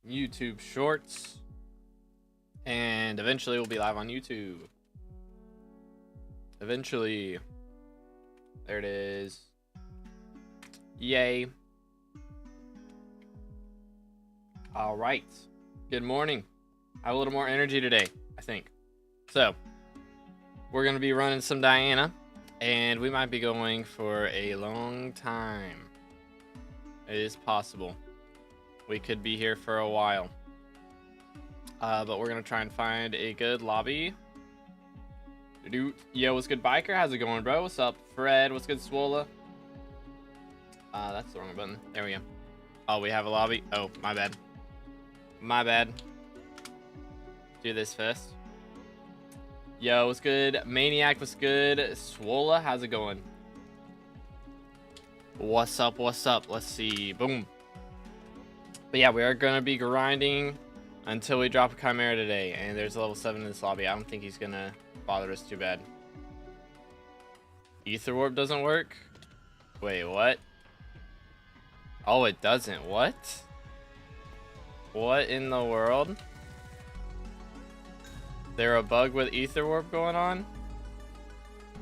YouTube Shorts, and eventually we'll be live on YouTube. Eventually. There it is. Yay. All right. Good morning. I have a little more energy today, I think. So, we're going to be running some Diana, and we might be going for a long time. It is possible. We could be here for a while. But we're going to try and find a good lobby. Yo, what's good, Biker? How's it going, bro? What's up, Fred? What's good, Swola? That's the wrong button. There we go. Oh, we have a lobby. Oh, my bad. My bad. Do this first. Yo, what's good? Maniac, what's good? Swola, how's it going? What's up? What's up? Let's see. Boom. But yeah, we are going to be grinding until we drop a Chimera today. And there's a level 7 in this lobby. I don't think he's going to bother us too bad. Ether warp doesn't work? Wait, what? Oh, it doesn't. What? What in the world? There a bug with ether warp going on?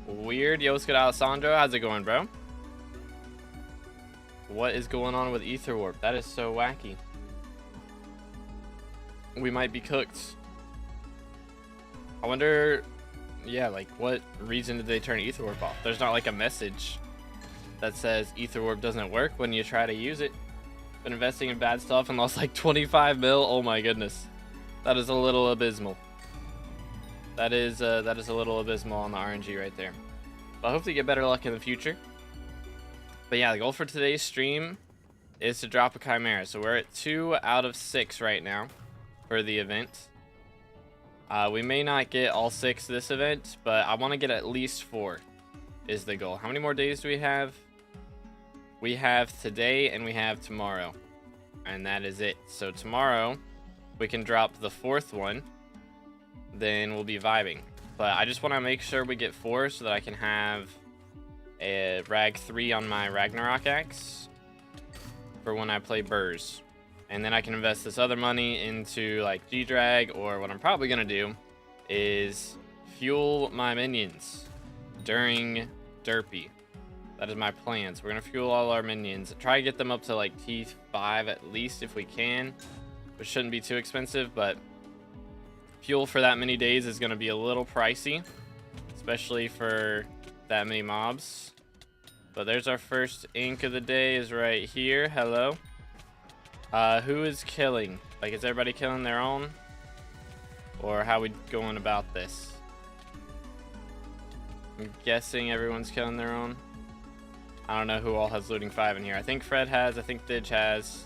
Weird. Yo, what's good, Alessandro? How's it going, bro? What is going on with ether warp? That is so wacky. We might be cooked. I wonder, yeah, like what reason did they turn ether warp off? There's not like a message that says ether warp doesn't work when you try to use it. Been investing in bad stuff and lost like 25 mil. Oh my goodness. That is a little abysmal. That is a little abysmal on the RNG right there. But hopefully get better luck in the future. But yeah, the goal for today's stream is to drop a Chimera. So we're at 2 out of 6 right now for the event. We may not get all 6 this event, but I want to get at least 4 is the goal. How many more days do we have? We have today and we have tomorrow. And that is it. So tomorrow we can drop the 4th one. Then we'll be vibing. But I just want to make sure we get 4 so that I can have a rag 3 on my Ragnarok axe for when I play Burrs. And then I can invest this other money into like G-Drag, or what I'm probably going to do is fuel my minions during Derpy. That is my plan. So we're going to fuel all our minions. Try to get them up to like T5 at least if we can, which shouldn't be too expensive, but fuel for that many days is going to be a little pricey, especially for that many mobs. But there's our first ink of the day is right here. Hello. Who is killing? Like, is everybody killing their own? Or how we going about this? I'm guessing everyone's killing their own. I don't know who all has looting 5 in here. I think Fred has. I think Didge has.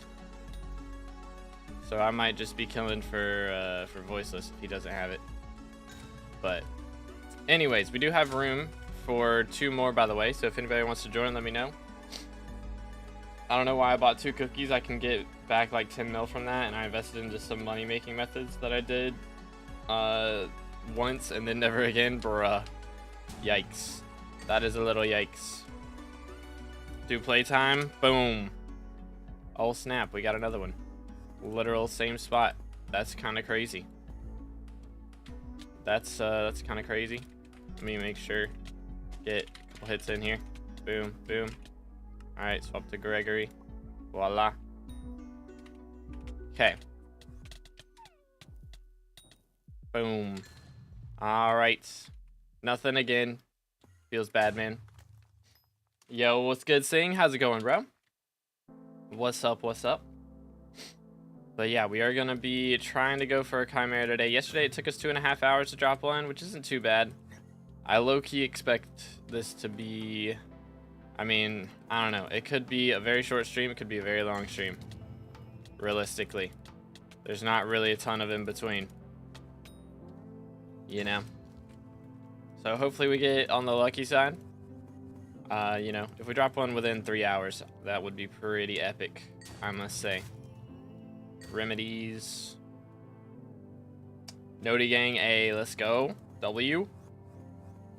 So I might just be killing for Voiceless if he doesn't have it. But anyways, we do have room for 2 more, by the way. So if anybody wants to join, let me know. I don't know why I bought 2 cookies. I can get back like 10 mil from that, and I invested into some money making methods that I did once and then never again. Bruh. Yikes. That is a little yikes. Do playtime. Boom. Oh snap, we got another one. Literal same spot. That's kind of crazy. That's kind of crazy. Let me make sure. Get a couple hits in here. Boom, boom. All right, swap to Gregory. Voila. Okay. Boom. All right. Nothing again. Feels bad, man. Yo, what's good, Sing? How's it going, bro? What's up? What's up? But yeah, we are going to be trying to go for a Chimera today. Yesterday, it took us 2.5 hours to drop one, which isn't too bad. I low-key expect this to be... I mean, I don't know. It could be a very short stream. It could be a very long stream. Realistically. There's not really a ton of in between. You know? So hopefully we get on the lucky side. You know, if we drop one within 3 hours, that would be pretty epic, I must say. Remedies. Noti Gang A, let's go. W.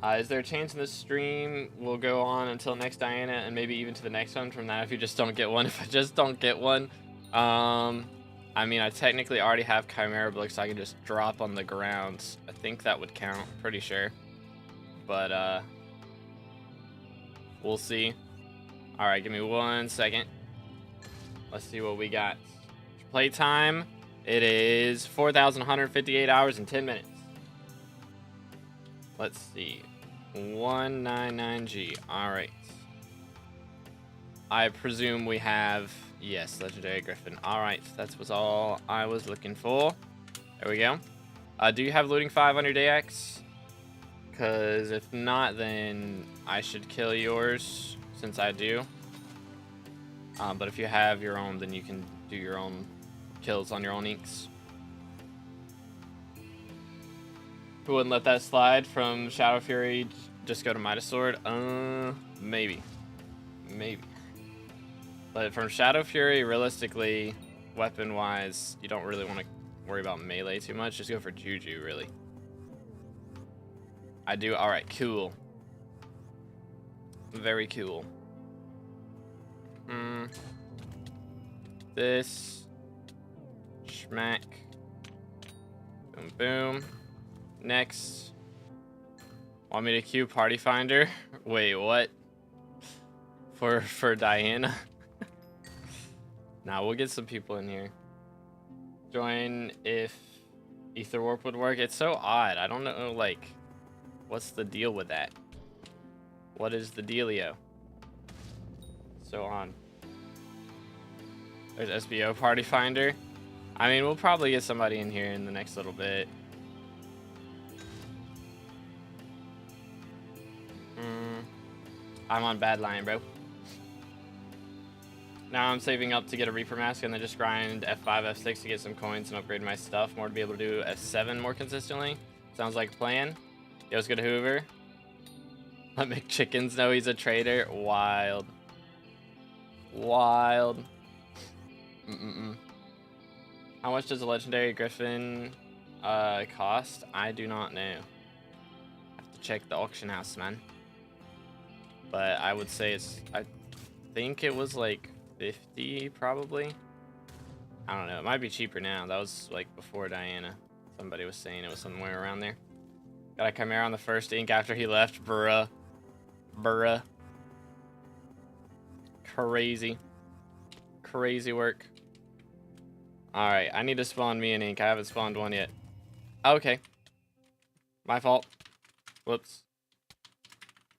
Is there a chance in this stream will go on until next Diana and maybe even to the next one from that if you just don't get one? If I just don't get one, I I mean, I technically already have Chimera blocks, so I can just drop on the ground. I think that would count, pretty sure. But, we'll see. Alright, give me 1 second. Let's see what we got. Playtime, it is 4,158 hours and 10 minutes. Let's see. 199G. Alright. I presume we have... Yes, Legendary Griffin. Alright, that was all I was looking for. There we go. Do you have looting 5 on your DX? Because if not, then I should kill yours, since I do. But if you have your own, then you can do your own kills on your own inks. Who wouldn't let that slide from Shadow Fury just go to Midas Sword? Maybe. Maybe. But from Shadow Fury, realistically, weapon-wise, you don't really want to worry about melee too much. Just go for Juju, really. I do. Alright, cool. Very cool. This. Schmack. Boom, boom. Next. Want me to queue Party Finder? Wait, what? For Diana? Nah, we'll get some people in here. Join if Ether Warp would work. It's so odd. I don't know, like, what's the deal with that? What is the dealio? So on. There's SBO Party Finder. I mean, we'll probably get somebody in here in the next little bit. I'm on bad line, bro. Now I'm saving up to get a Reaper Mask and then just grind F5, F6 to get some coins and upgrade my stuff more to be able to do F7 more consistently. Sounds like a plan. Yo, it's good, Hoover. Let McChickens know he's a traitor. Wild. Wild. How much does a Legendary Griffin cost? I do not know. Have to check the auction house, man. But I would say it's... I think it was like 50 probably. I don't know. It might be cheaper now. That was like before Diana. Somebody was saying it was somewhere around there. Got a Chimera on the first ink after he left. Bruh. Bruh. Crazy. Crazy work. Alright, I need to spawn me an ink. I haven't spawned one yet. Okay. My fault. Whoops.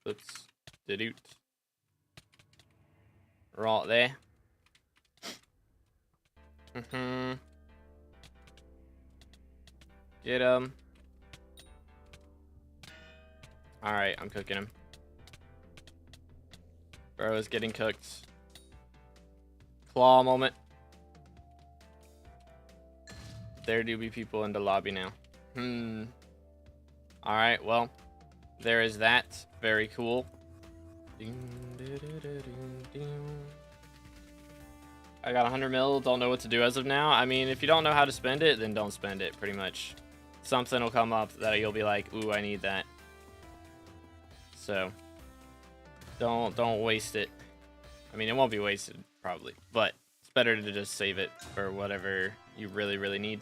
Whoops. Doot. Right there. Get him. Alright, I'm cooking him. Bro is getting cooked. Claw moment. There do be people in the lobby now. Alright, well, there is that. Very cool. I got 100 mil, don't know what to do as of now. I mean, if you don't know how to spend it, then don't spend it, pretty much. Something will come up that you'll be like, ooh, I need that. So, don't waste it. I mean, it won't be wasted, probably, but it's better to just save it for whatever you really, really need.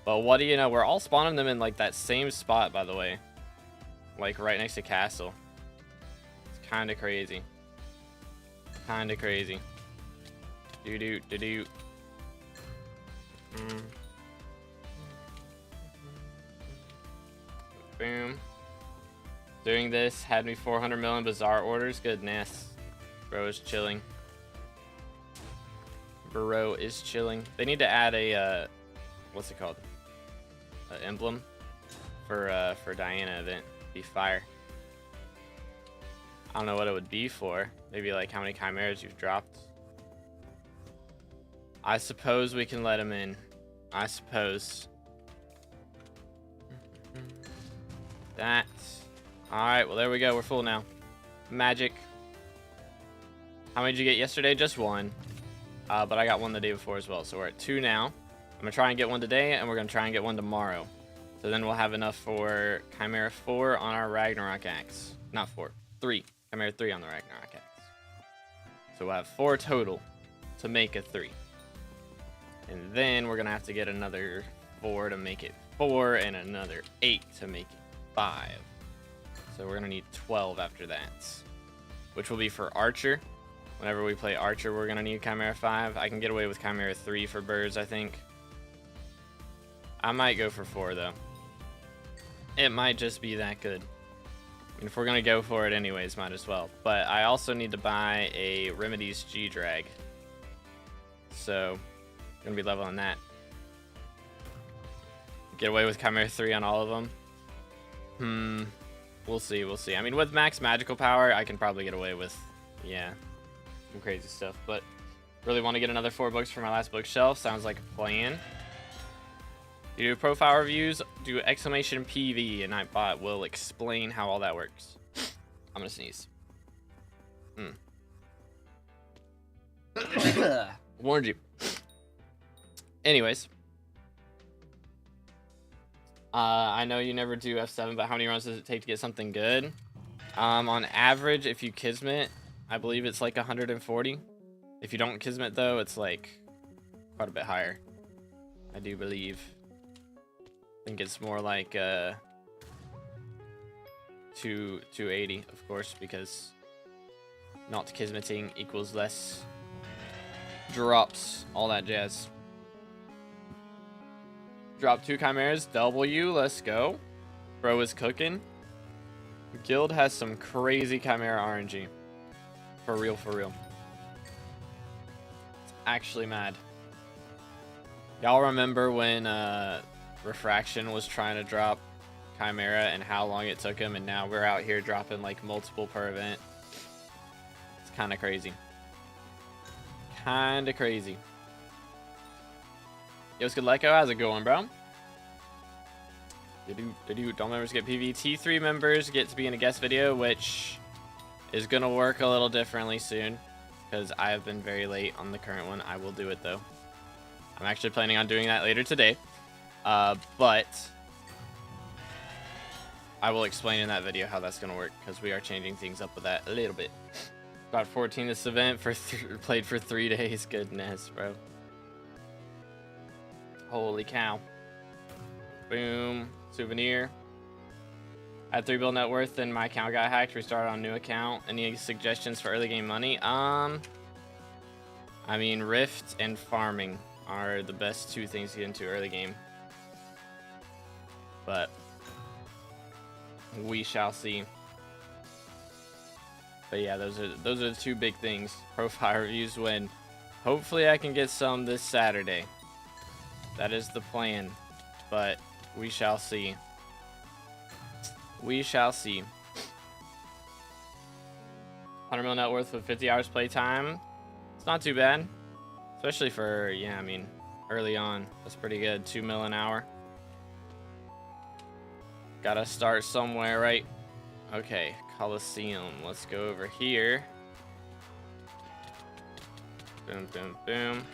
But what do you know? We're all spawning them in, like, that same spot, by the way. Like, right next to Castle. It's kind of crazy. Kind of crazy. Do-do-do-do. Boom. Doing this had me 400 million Bazaar orders. Goodness. Bro is chilling. Bro is chilling. They need to add a, what's it called? An emblem for Diana event. Be fire. I don't know what it would be for. Maybe like how many chimeras you've dropped. I suppose we can let him in. I suppose. That. Alright, well there we go. We're full now. Magic. How many did you get yesterday? Just one. But I got one the day before as well. So we're at 2 now. I'm going to try and get one today, and we're going to try and get one tomorrow. So then we'll have enough for Chimera 4 on our Ragnarok axe. Not 4. 3. Chimera 3 on the Ragnarok axe. So we'll have 4 total to make a 3. And then we're gonna have to get another 4 to make it 4, and another 8 to make it 5. So we're gonna need 12 after that, which will be for Archer. Whenever we play Archer, we're gonna need Chimera 5. I can get away with Chimera 3 for birds, I think. I might go for 4 though. It might just be that good. I mean, if we're gonna go for it anyways, might as well. But I also need to buy a Remedies G-Drag. So, I'm gonna be leveling that. Get away with Chimera 3 on all of them. We'll see, we'll see. I mean, with max magical power, I can probably get away with, yeah, some crazy stuff. But really want to get another 4 books for my last bookshelf. Sounds like a plan. You do profile reviews, do exclamation PV, and Nightbot will explain how all that works. I'm gonna sneeze. Warned you. Anyways. I know you never do F7, but how many runs does it take to get something good? On average, if you Kismet, I believe it's like 140. If you don't Kismet, though, it's like quite a bit higher. I do believe. I think it's more like 280, of course, because not Kismeting equals less drops, all that jazz. Drop 2 Chimeras, W, let's go. Bro is cooking. Guild has some crazy Chimera RNG. For real, for real. It's actually mad. Y'all remember when Refraction was trying to drop Chimera and how long it took him, and now we're out here dropping like multiple per event. It's kind of crazy. Kind of crazy. Yo, what's good, Leko? How's it going, bro? Don't members get PV. T3 members get to be in a guest video, which is going to work a little differently soon because I have been very late on the current one. I will do it, though. I'm actually planning on doing that later today. But I will explain in that video how that's going to work because we are changing things up with that a little bit. Got 14 this event, played for 3 days. Goodness, bro. Holy cow. Boom. Souvenir. I had 3 bill net worth and my account got hacked. Restarted on new account. Any suggestions for early game money? I mean, Rift and farming are the best 2 things to get into early game. But we shall see. But yeah, those are the 2 big things. Profile reviews when hopefully I can get some this Saturday. That is the plan, but we shall see. We shall see. 100 mil net worth with 50 hours playtime. It's not too bad, especially for, yeah, I mean, early on. That's pretty good. 2 mil an hour. Gotta start somewhere, right? Okay, Coliseum. Let's go over here. Boom, boom, boom.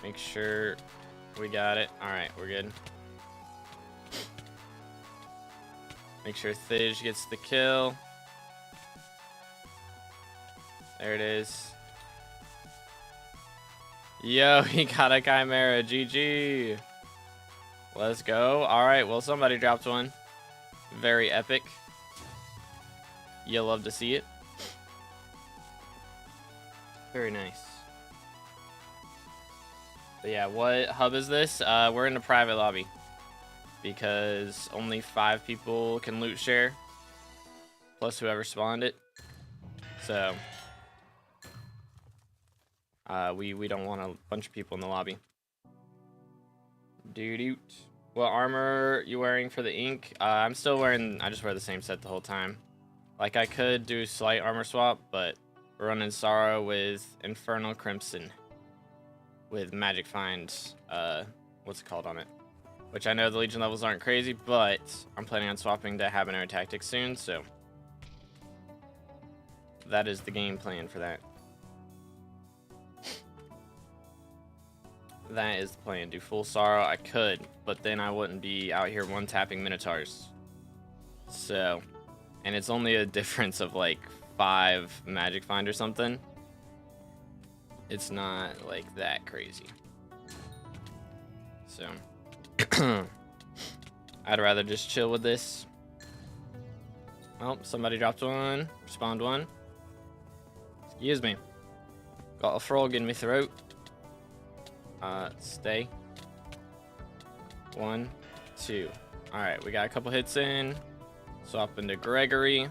Make sure we got it. Alright, we're good. Make sure Thij gets the kill. There it is. Yo, he got a Chimera. GG. Let's go. Alright, well, somebody dropped one. Very epic. You'll love to see it. Very nice. But yeah, what hub is this? We're in a private lobby because only 5 people can loot share, plus whoever spawned it. So we don't want a bunch of people in the lobby. Doot. What armor you wearing for the ink? I'm still wearing. I just wear the same set the whole time. Like I could do slight armor swap, but we're running Sorrow with Infernal Crimson. With Magic Find, what's it called on it? Which I know the Legion levels aren't crazy, but I'm planning on swapping to Habanero Tactics soon, so that is the game plan for that. That is the plan. Do full Sorrow, I could, but then I wouldn't be out here one-tapping Minotaurs. So, and it's only a difference of like 5 Magic Find or something. It's not like that crazy. So I'd rather just chill with this. Oh, somebody dropped one. Spawned one. Excuse me. Got a frog in my throat. Stay. 1, 2. Alright, we got a couple hits in. Swap into Gregory. I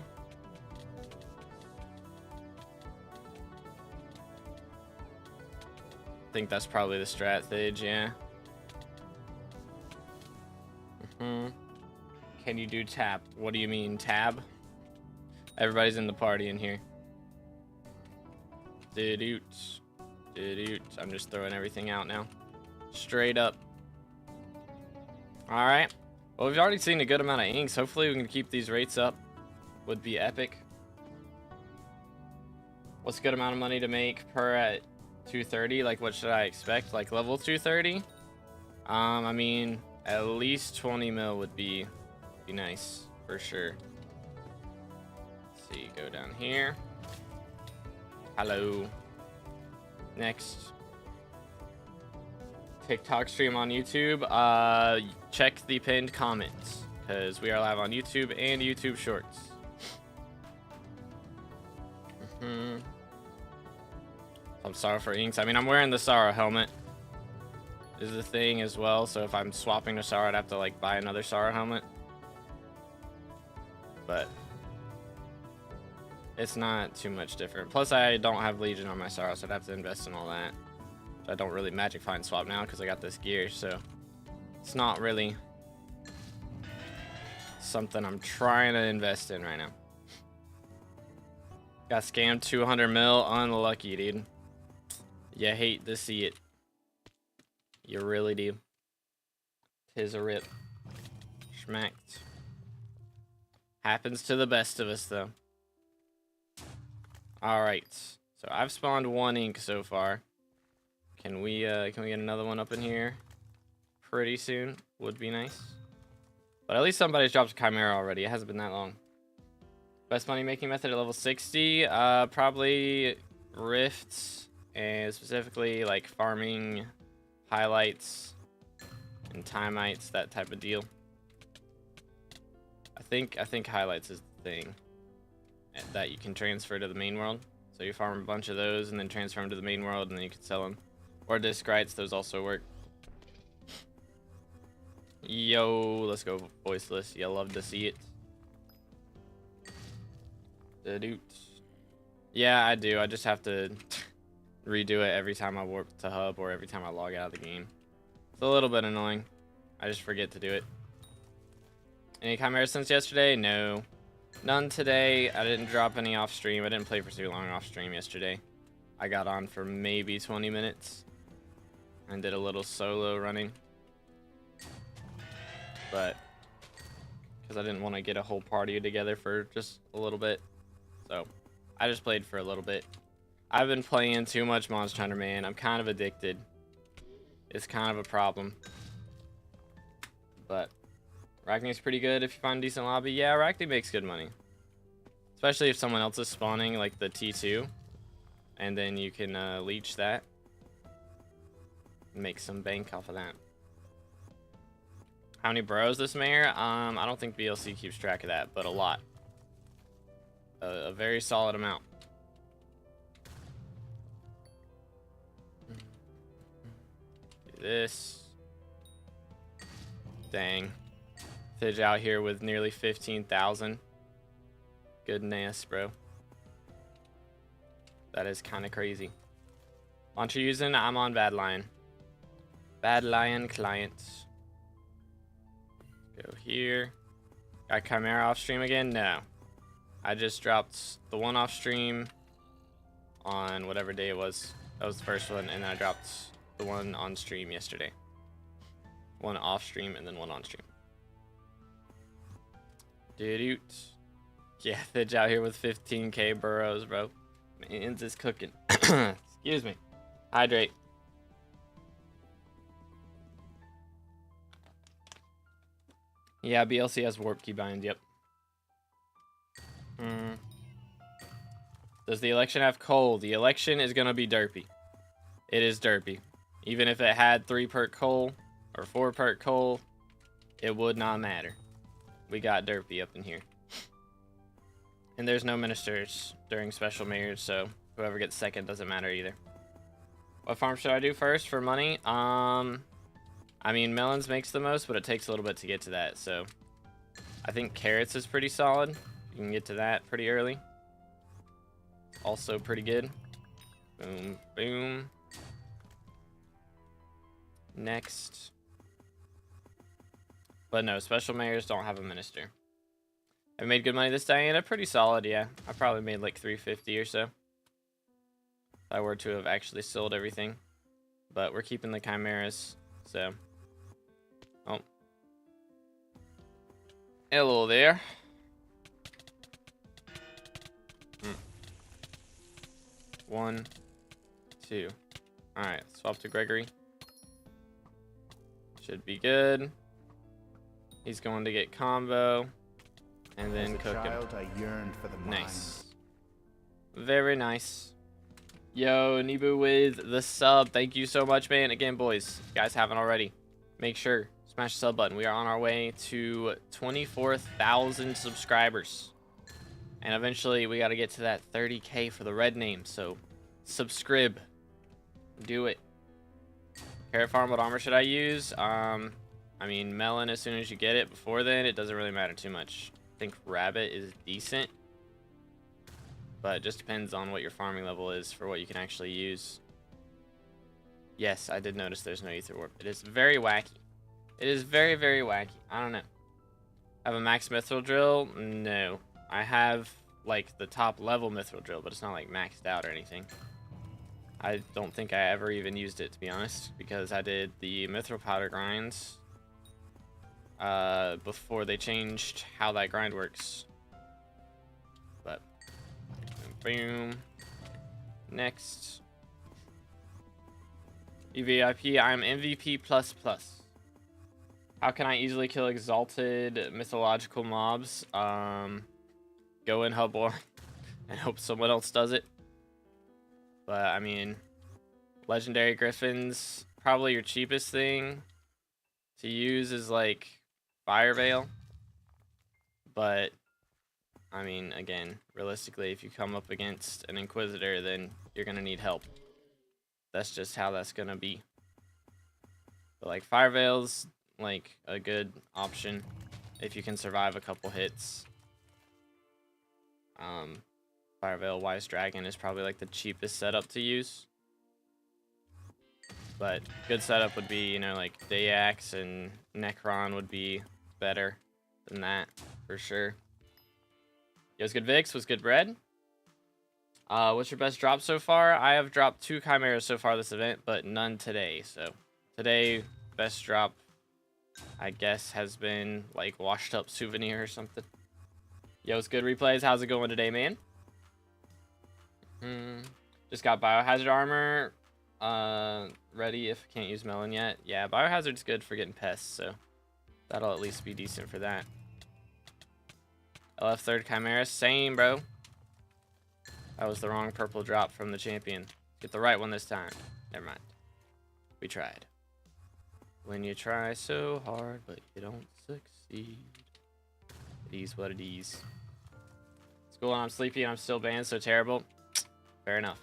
think that's probably the strat stage, yeah. Can you do tap? What do you mean, tab? Everybody's in the party in here. Did-oot. Did-oot. I'm just throwing everything out now. Straight up. Alright. Well, we've already seen a good amount of inks. Hopefully we can keep these rates up. Would be epic. What's a good amount of money to make per at 230? Like, what should I expect? Like, level 230? I mean, at least 20 mil would be nice, for sure. Let's see, go down here. Hello. Next. TikTok stream on YouTube. Check the pinned comments, because we are live on YouTube and YouTube Shorts. I'm sorry for inks. I mean, I'm wearing the Sorrow helmet. Is the thing as well, so if I'm swapping to Sorrow, I'd have to like buy another Sorrow helmet. But it's not too much different. Plus, I don't have Legion on my Sorrow, so I'd have to invest in all that. I don't really magic find swap now because I got this gear, so it's not really something I'm trying to invest in right now. Got scammed 200 mil. Unlucky, dude. You hate to see it. You really do. Tis a rip. Schmacked. Happens to the best of us, though. Alright. So I've spawned 1 ink so far. Can we get another one up in here pretty soon? Would be nice. But at least somebody's dropped a Chimera already. It hasn't been that long. Best money making method at level 60? Probably rifts, and specifically like farming highlights and timeites, that type of deal. I think highlights is the thing that you can transfer to the main world. So you farm a bunch of those and then transfer them to the main world, and then you can sell them. Or disc rights, those also work. Yo, let's go voiceless. You love to see it. The-doot. Yeah, I do. I just have to redo it every time I warp to hub or every time I log out of the game. It's a little bit annoying. I just forget to do it. Any Chimera since yesterday? No. None today. I didn't drop any off stream. I didn't play for too long off stream yesterday. I got on for maybe 20 minutes and did a little solo running. But because I didn't want to get a whole party together for just a little bit. So I just played for a little bit. I've been playing too much Monster Hunter, man. I'm kind of addicted. It's kind of a problem. But Arachne's pretty good if you find a decent lobby. Yeah, Arachne makes good money. Especially if someone else is spawning, like the T2. And then you can leech that. Make some bank off of that. How many burrows this mayor? I don't think BLC keeps track of that, but a lot. A very solid amount. Do this. Dang. Fidge out here with nearly 15,000. Goodness, bro. That is kind of crazy. Launch you using? I'm on Bad Lion. Bad Lion clients. Go here. Got Chimera off stream again? No. I just dropped the one off stream on whatever day it was. That was the first one, and then I dropped the one on stream yesterday. One off stream and then one on stream. Dude. Yeah, Fidge out here with 15k burrows, bro. Man's is cooking. Excuse me. Hydrate. Yeah, BLC has warp key bind, yep. Does the election have coal? The election is gonna be derpy. It is derpy. Even if it had 3 perk coal, or 4 perk coal, it would not matter. We got Derpy up in here. And there's no ministers during special mirrors, so whoever gets second doesn't matter either. What farm should I do first for money? I mean, melons makes the most, but it takes a little bit to get to that, so I think carrots is pretty solid. You can get to that pretty early. Also pretty good. Boom, boom. Next. But no, special mayors don't have a minister. I made good money this Diana. Pretty solid, yeah. I probably made like 350 or so. If I were to have actually sold everything. But we're keeping the chimeras, so. Oh. Hello there. 1, 2. Alright, swap to Gregory. Should be good. He's going to get combo. And then cook him. I yearned for the nice. Very nice. Yo, Nebu with the sub. Thank you so much, man. Again, boys, if you guys haven't already, make sure smash the sub button. We are on our way to 24,000 subscribers. And eventually we got to get to that 30K for the red name. So subscribe. Do it. Carrot farm, what armor should I use? I mean, melon as soon as you get it. Before then, it doesn't really matter too much. I think rabbit is decent. But it just depends on what your farming level is for what you can actually use. Yes, I did notice there's no ether warp. It is very wacky. It is very, very wacky. I don't know. I have a max mithril drill? No. I have, like, the top level mithril drill, but it's not, like, maxed out or anything. I don't think I ever even used it, to be honest, because I did the mithril powder grinds before they changed how that grind works. But boom. Next. EVIP, I'm MVP++. How can I easily kill exalted mythological mobs? Go in hub war and hope someone else does it. But I mean, legendary griffins, probably your cheapest thing to use is like Fire Veil. But I mean, again, realistically, if you come up against an Inquisitor, then you're gonna need help. That's just how that's gonna be. But like Fire Veil's like a good option if you can survive a couple hits. Fire Veil Wise Dragon is probably like the cheapest setup to use. But good setup would be, you know, like Dayax and Necron would be better than that for sure. Yo, what's good, Vix? What's good, Bread? What's your best drop so far? I have dropped 2 chimeras so far this event, but none today. So today, best drop, I guess, has been like washed up souvenir or something. Yo, what's good, Replays? How's it going today, man? Just got biohazard armor ready if I can't use melon yet. Yeah, biohazard's good for getting pests, so that'll at least be decent for that. LF third chimera, same, bro. That was the wrong purple drop from the champion. Get the right one this time. Never mind. We tried. When you try so hard, but you don't succeed. It is what it is. School and I'm sleepy and I'm still banned, so terrible. Fair enough.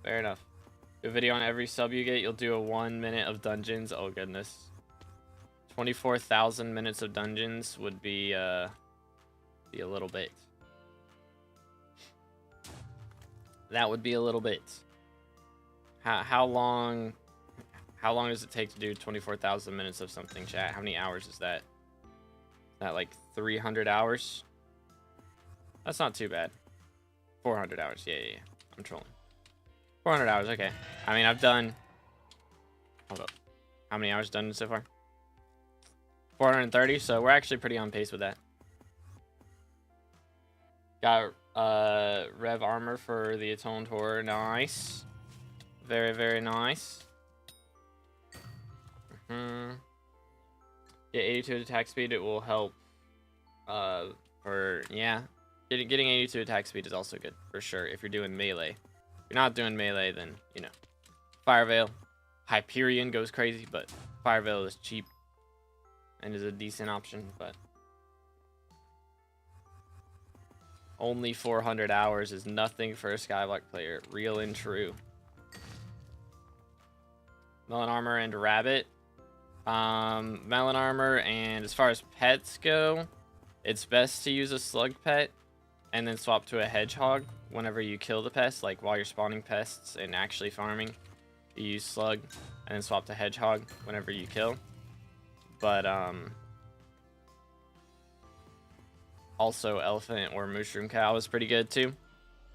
Fair enough. Do a video on every sub you get. You'll do a 1 minute of dungeons. Oh, goodness. 24,000 minutes of dungeons would be a little bit. That would be a little bit. How long does it take to do 24,000 minutes of something, chat? How many hours is that? Is that like 300 hours? That's not too bad. 400 hours. Yeah. I'm trolling. 400 hours. Okay. I mean, I've done... Hold up. How many hours done so far? 430, so we're actually pretty on pace with that. Got Rev armor for the Atoned Horror. Nice. Very, very nice. Yeah, 82 attack speed, it will help. Yeah. Getting 82 attack speed is also good, for sure, if you're doing melee. If you're not doing melee, then, you know. Fire Veil. Hyperion goes crazy, but Fire Veil is cheap and is a decent option, but only 400 hours is nothing for a SkyBlock player. Real and true. Melon Armor and Rabbit. Melon Armor, and as far as pets go, it's best to use a slug pet and then swap to a hedgehog whenever you kill the pest, like while you're spawning pests and actually farming. You use slug and then swap to hedgehog whenever you kill. But also elephant or mushroom cow is pretty good too.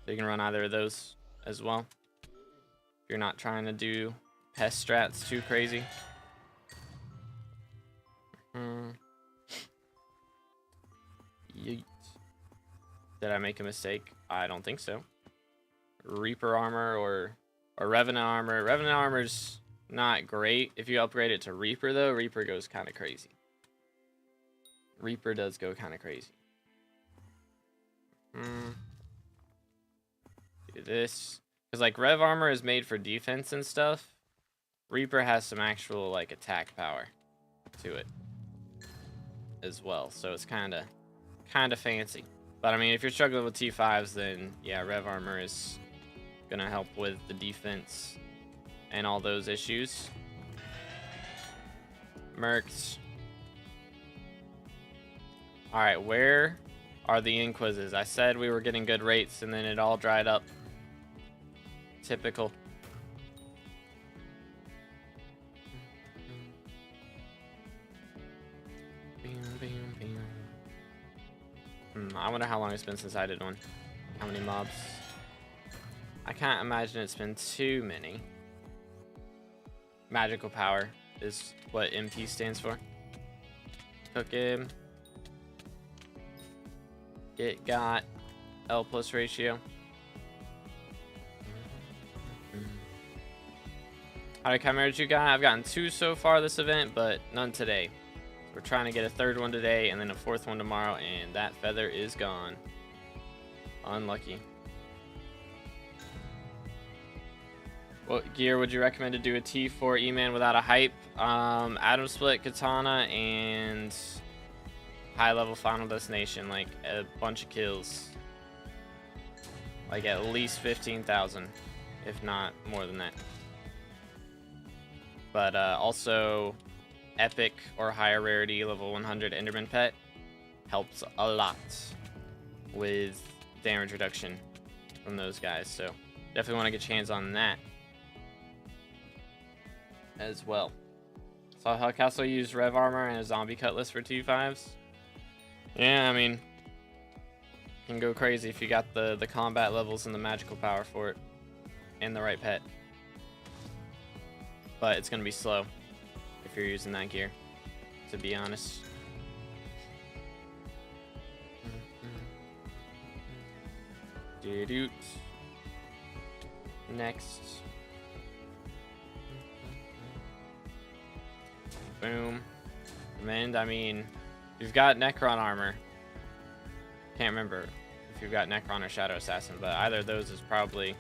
So you can run either of those as well. If you're not trying to do pest strats too crazy. Yeet. Did I make a mistake? I don't think so. Reaper armor or Revenant armor. Revenant armor's not great. If you upgrade it to Reaper though, Reaper goes kind of crazy. Reaper does go kind of crazy. Do this. Because like Rev armor is made for defense and stuff. Reaper has some actual like attack power to it as well. So it's kind of fancy. But I mean, if you're struggling with T5s, then yeah, Rev armor is gonna help with the defense and all those issues. Mercs. Alright, where are the Inquises? I said we were getting good rates and then it all dried up. Typical. I wonder how long it's been since I did one. How many mobs? I can't imagine it's been too many. Magical power is what MP stands for. Cook him. Got L plus ratio. Alright, Chimeras you got? I've gotten 2 so far this event, but none today. We're trying to get a 3rd one today and then a 4th one tomorrow, and that feather is gone. Unlucky. What gear would you recommend to do a T4 E-Man without a hype? Atom Split, Katana, and high level Final Destination, like a bunch of kills. Like at least 15,000, if not more than that. But also epic or higher rarity level 100 Enderman pet helps a lot with damage reduction from those guys. So definitely want to get your hands on that as well. So Hellcastle used Rev Armor and a Zombie Cutlass for T5s. Yeah, I mean, can go crazy if you got the combat levels and the magical power for it and the right pet. But it's going to be slow if you're using that gear, to be honest. Doot. Next. Boom. And I mean, you've got Necron armor. Can't remember if you've got Necron or Shadow Assassin, but either of those is probably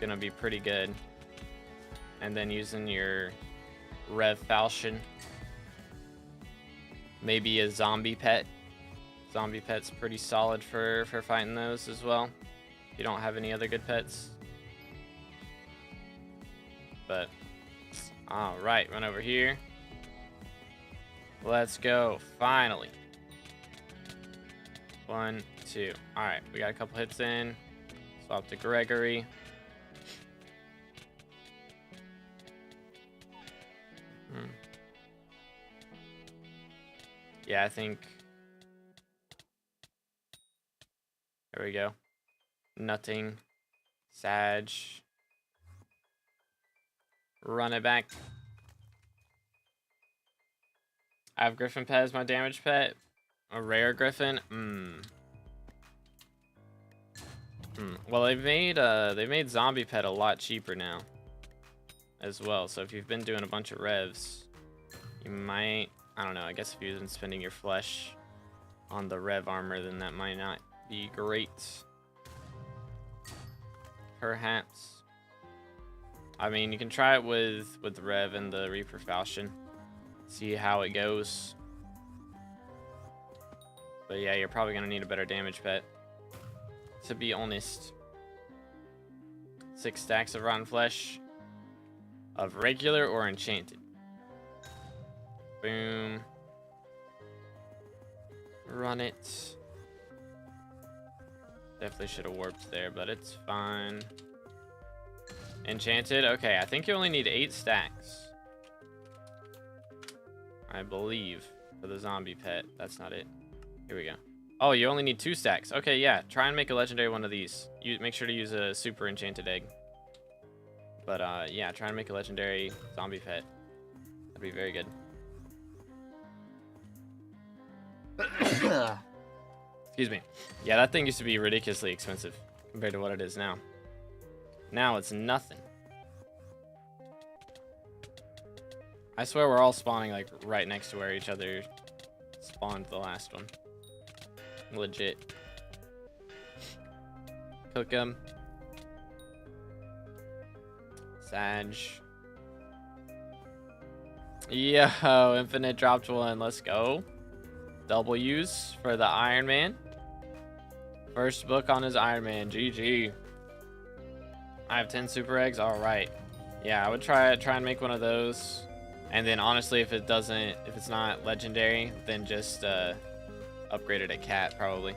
gonna be pretty good. And then using your Rev Falchion. Maybe a zombie pet. Zombie pet's pretty solid for fighting those as well. If you don't have any other good pets. But alright, run over here. Let's go. Finally. 1, 2. Alright, we got a couple hits in. Swap to Gregory. Yeah, I think. There we go. Nutting. Sag. Run it back. I have Griffin pet as my damage pet. A rare Griffin. Well, they've made zombie pet a lot cheaper now as well. So if you've been doing a bunch of revs, you might, I don't know, I guess if you've been spending your flesh on the rev armor, then that might not be great. Perhaps. I mean, you can try it with Rev and the Reaper Falchion. See how it goes. But yeah, you're probably going to need a better damage pet. To be honest. 6 stacks of rotten flesh. Of regular or enchanted. Boom. Run it. Definitely should have warped there, but it's fine. Enchanted. Okay, I think you only need 8 stacks. I believe. For the zombie pet. That's not it. Here we go. Oh, you only need 2 stacks. Okay, yeah. Try and make a legendary one of these. You make sure to use a super enchanted egg. But yeah, try and make a legendary zombie pet. That'd be very good. Excuse me. Yeah, that thing used to be ridiculously expensive compared to what it is now. Now it's nothing. I swear we're all spawning like right next to where each other spawned the last one. Legit. Cook him. Sag. Yo, Infinite dropped one. Let's go. W's for the Iron Man. First book on his Iron Man. GG. I have 10 super eggs. All right. Yeah, I would try and make one of those. And then honestly, if it's not legendary, then just upgrade it at cat probably.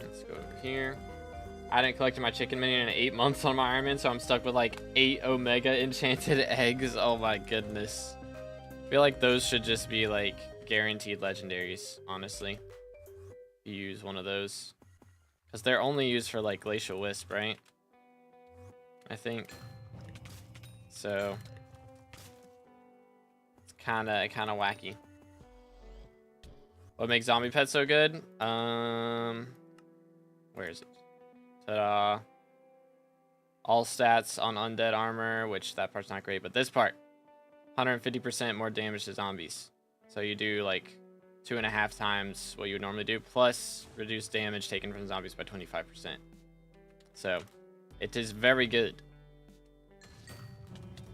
Let's go over here. I didn't collect my chicken minion in 8 months on my Iron Man, so I'm stuck with like 8 Omega enchanted eggs. Oh my goodness. I feel like those should just be like guaranteed legendaries, honestly. You use one of those. Because they're only used for like Glacial Wisp, right? I think. So it's kinda wacky. What makes zombie pets so good? Where is it? Ta-da. All stats on undead armor, which that part's not great, but this part, 150% more damage to zombies. So you do like 2.5 times what you would normally do, plus reduce damage taken from zombies by 25%. So it is very good.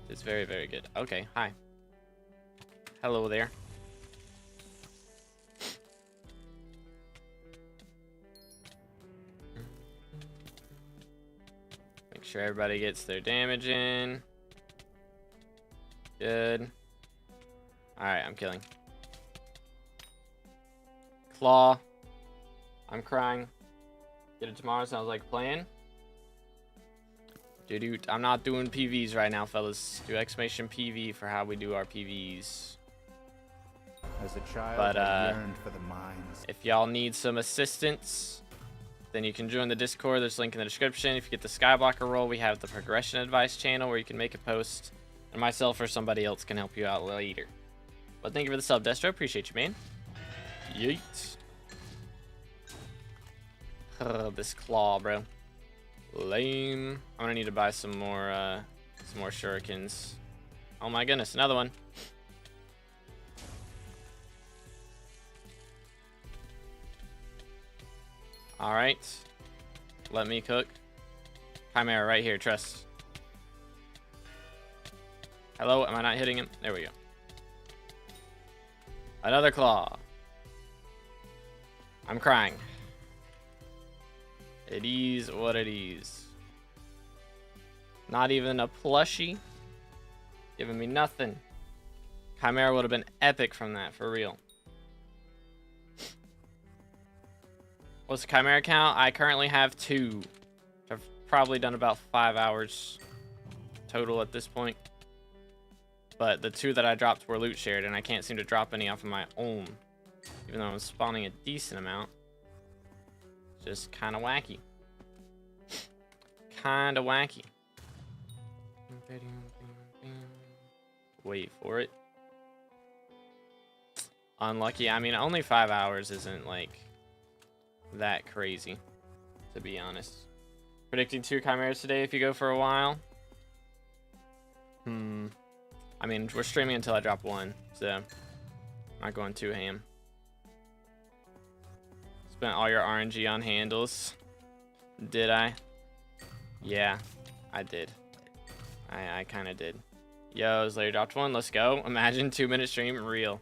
It's very, very good. Okay, hi. Hello there. Make sure everybody gets their damage in. Good. Alright, I'm killing. Claw. I'm crying. Get it tomorrow, sounds like a plan. Dude, I'm not doing PVs right now, fellas. Do exclamation PV for how we do our PVs. As a child, but I yearned for the mines. If y'all need some assistance, then you can join the Discord. There's a link in the description. If you get the Skyblocker role, we have the progression advice channel where you can make a post, and myself or somebody else can help you out later. But thank you for the sub, Destro. Appreciate you, man. Yeet. This claw, bro. Lame. I'm gonna need to buy some more shurikens. Oh my goodness, another one. All right, let me cook. Chimera right here, trust. Hello, am I not hitting him? There we go. Another claw. I'm crying. It is what it is. Not even a plushie. Giving me nothing. Chimera would have been epic from that, for real. What's the Chimera count? I currently have 2. I've probably done about 5 hours total at this point. But the 2 that I dropped were loot shared, and I can't seem to drop any off of my own. Even though I'm spawning a decent amount. Just kind of wacky. Kind of wacky. Wait for it. Unlucky. I mean, only 5 hours isn't like that crazy, to be honest. Predicting 2 chimeras today if you go for a while. I mean, we're streaming until I drop 1, so I'm not going too ham. Spent all your RNG on handles. Did I? Yeah, I did. I kind of did. Yo, Slayer dropped one. Let's go. Imagine 2-minute stream. Real.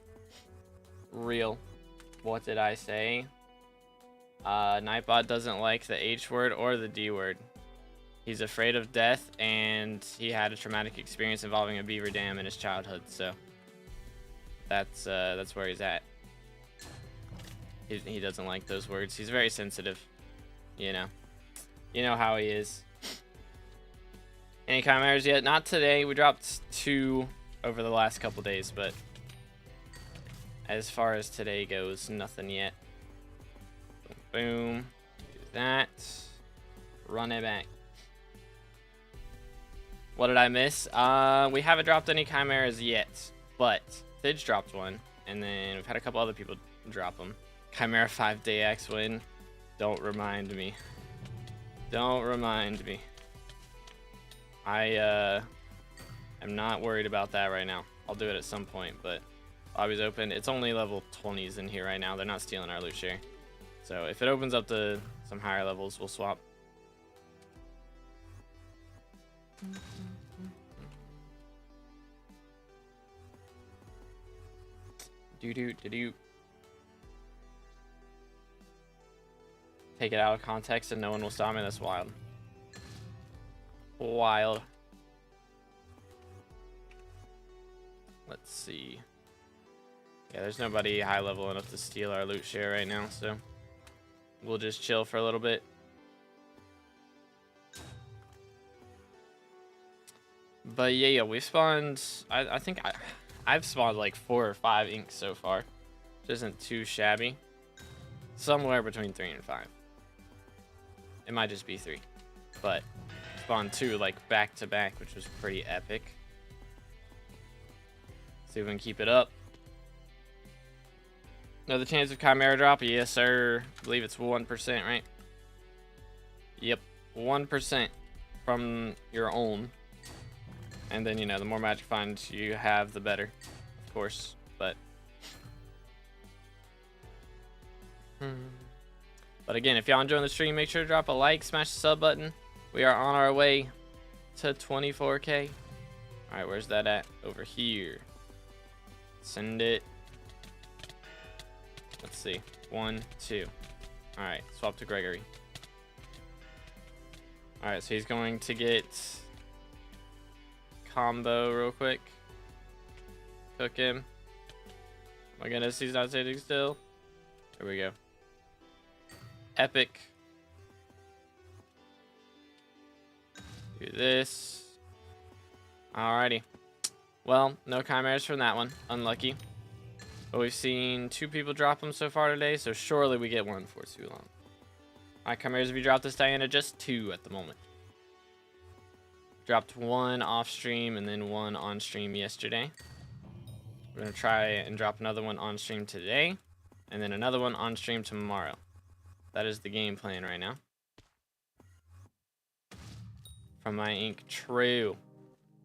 What did I say? Nightbot doesn't like the H word or the D word. He's afraid of death, and he had a traumatic experience involving a beaver dam in his childhood. So that's where he's at. He doesn't like those words. He's very sensitive. You know how he is. Any chimeras yet? Not today. We dropped 2 over the last couple days, but as far as today goes, nothing yet. Boom. Do that. Run it back. What did I miss? We haven't dropped any chimeras yet, but Thidge dropped one, and then we've had a couple other people drop them. Chimera 5 DX win. Don't remind me. Don't remind me. I am not worried about that right now. I'll do it at some point, but lobby's open. It's only level 20s in here right now. They're not stealing our loot share. So if it opens up to some higher levels, we'll swap. Do. Take it out of context and no one will stop me. That's wild. Wild. Let's see. Yeah, there's nobody high level enough to steal our loot share right now, so we'll just chill for a little bit. But yeah, we spawned. I think I've spawned like 4 or 5 inks so far, which isn't too shabby. Somewhere between 3 and 5. It might just be 3, but spawned 2 like back to back, which was pretty epic. See if we can keep it up. Another chance of Chimera drop? Yes, sir. I believe it's 1%, right? Yep, 1% from your own. And then, you know, the more magic finds you have, the better, of course. But again, if y'all enjoying the stream, make sure to drop a like, smash the sub button. We are on our way to 24K. All right, where's that at? Over here. Send it. Let's see. 1, 2. All right, swap to Gregory. All right, so he's going to get combo real quick. Cook him. Oh my goodness, he's not sitting still. Here we go. Epic. Do this. Alrighty. Well, no chimeras from that one. Unlucky. But we've seen 2 people drop them so far today, so surely we get one before too long. Alright, chimeras, if you dropped this Diana, just 2 at the moment. Dropped 1 off stream and then 1 on stream yesterday. We're gonna try and drop another one on stream today, and then another one on stream tomorrow. That is the game plan right now. From my ink, true.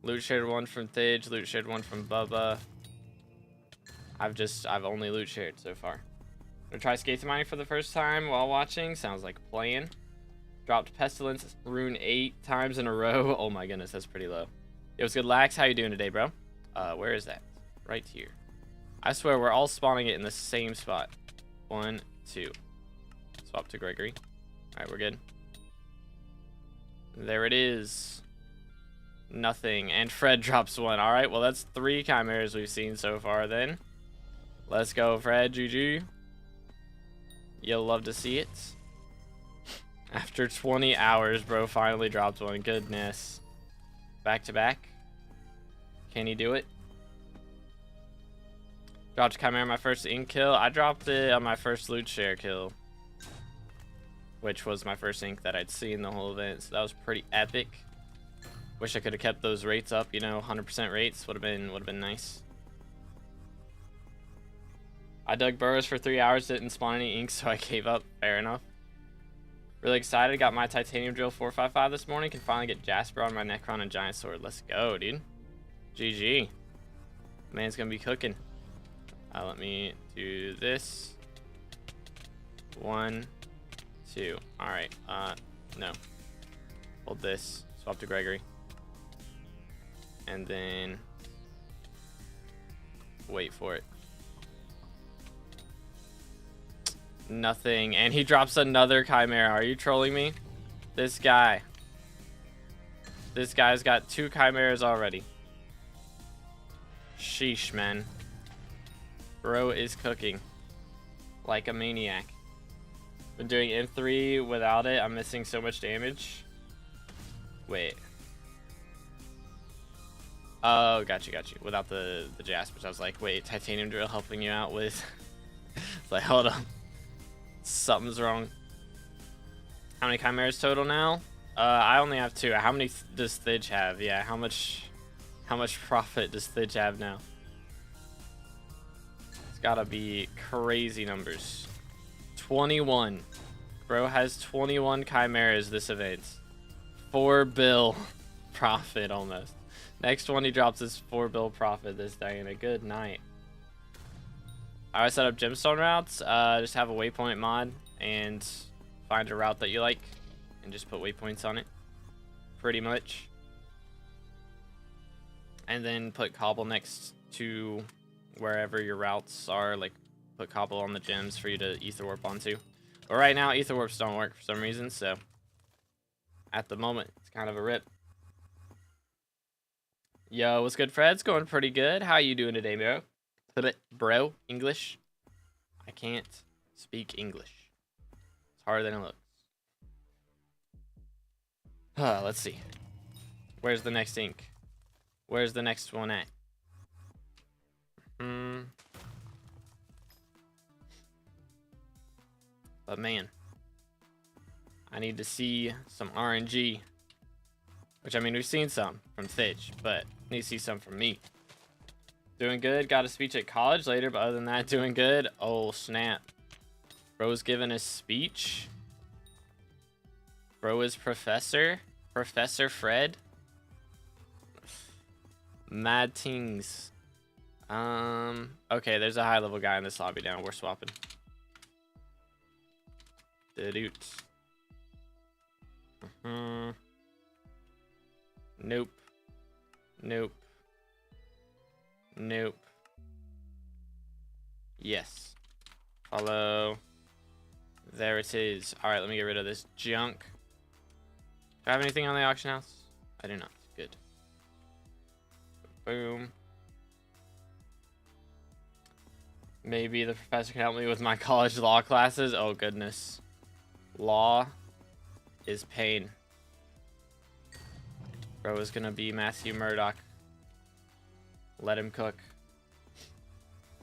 Loot shared 1 from Thidge, loot shared 1 from Bubba. I've only loot shared so far. Gonna try Skater mining for the first time while watching. Sounds like playing. Dropped Pestilence rune 8 times in a row. Oh my goodness, that's pretty low. Yo, what's good, Lax? How you doing today, bro? Where is that? Right here. I swear we're all spawning it in the same spot. 1, 2. Swap to Gregory. Alright, we're good. There it is. Nothing. And Fred drops 1. Alright, well that's 3 chimeras we've seen so far then. Let's go, Fred. GG. You'll love to see it. After 20 hours, bro, finally dropped 1. Goodness. Back to back. Can he do it? Dropped Chimera my first ink kill. I dropped it on my first loot share kill, which was my first ink that I'd seen the whole event. So that was pretty epic. Wish I could have kept those rates up, you know, 100% rates would have been nice. I dug burrows for 3 hours, didn't spawn any ink, so I gave up. Fair enough. Really excited. Got my titanium drill 455 this morning. Can finally get Jasper on my Necron and Giant Sword. Let's go, dude. GG. Man's gonna be cooking. Let me do this. 1, 2. Alright. No. Hold this. Swap to Gregory. And then wait for it. Nothing. And he drops another Chimera. Are you trolling me? This guy. This guy's got 2 Chimeras already. Sheesh, man. Bro is cooking like a maniac. Been doing M3 without it. I'm missing so much damage. Wait. Oh, got you. Without the Jaspers. I was like, wait, Titanium Drill helping you out with... It's like, hold on. Something's wrong. How many Chimeras total now? I only have 2. How many does Thidge have? Yeah, how much profit does Thidge have now? It's gotta be crazy numbers. 21. Bro has 21 Chimeras this event. 4 bill profit almost. Next one he drops is 4 bill profit this Diana. Good night. I always set up gemstone routes. Just have a waypoint mod and find a route that you like and just put waypoints on it. Pretty much. And then put cobble next to wherever your routes are. Like put cobble on the gems for you to ether warp onto. But right now ether warps don't work for some reason, so at the moment it's kind of a rip. Yo, what's good, Fred? It's going pretty good. How you doing today, bro? Bro, English? I can't speak English. It's harder than it looks. Let's see. Where's the next ink? Where's the next one at? But man, I need to see some RNG. Which, I mean, we've seen some from Thidge, but need to see some from me. Doing good. Got a speech at college later, but other than that, doing good. Oh, snap. Bro's giving a speech. Bro is professor. Professor Fred. Mad things. Okay, there's a high level guy in this lobby now. We're swapping. Doot. Nope. Nope. Nope. Yes. Follow. There it is. Alright, let me get rid of this junk. Do I have anything on the auction house? I do not. Good. Boom. Maybe the professor can help me with my college law classes. Oh, goodness. Law is pain. Bro is gonna be Matthew Murdoch. Let him cook.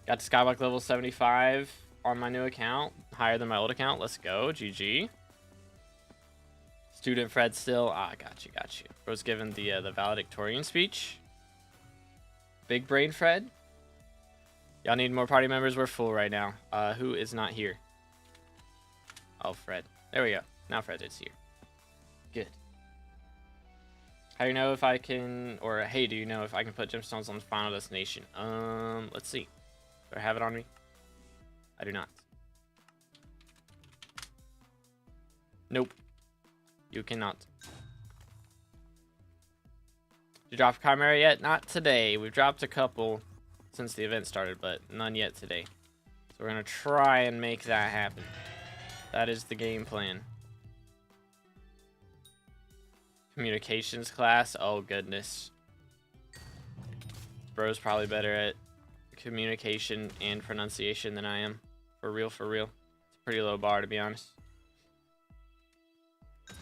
Got to SkyBlock level 75 on my new account. Higher than my old account. Let's go. GG. Student Fred still. Ah, got you. Bro's given the valedictorian speech. Big brain Fred. Y'all need more party members. We're full right now. Who is not here? Oh, Fred. There we go. Now Fred is here. Good. How do you know if I can, or hey, do you know if I can put gemstones on the final destination? Let's see. Do I have it on me? I do not. Nope. You cannot. Did you drop Chimera yet? Not today. We've dropped a couple since the event started, but none yet today. So we're gonna try and make that happen. That is the game plan. Communications class. Oh goodness. Bro's probably better at communication and pronunciation than I am. For real, for real. It's a pretty low bar, to be honest.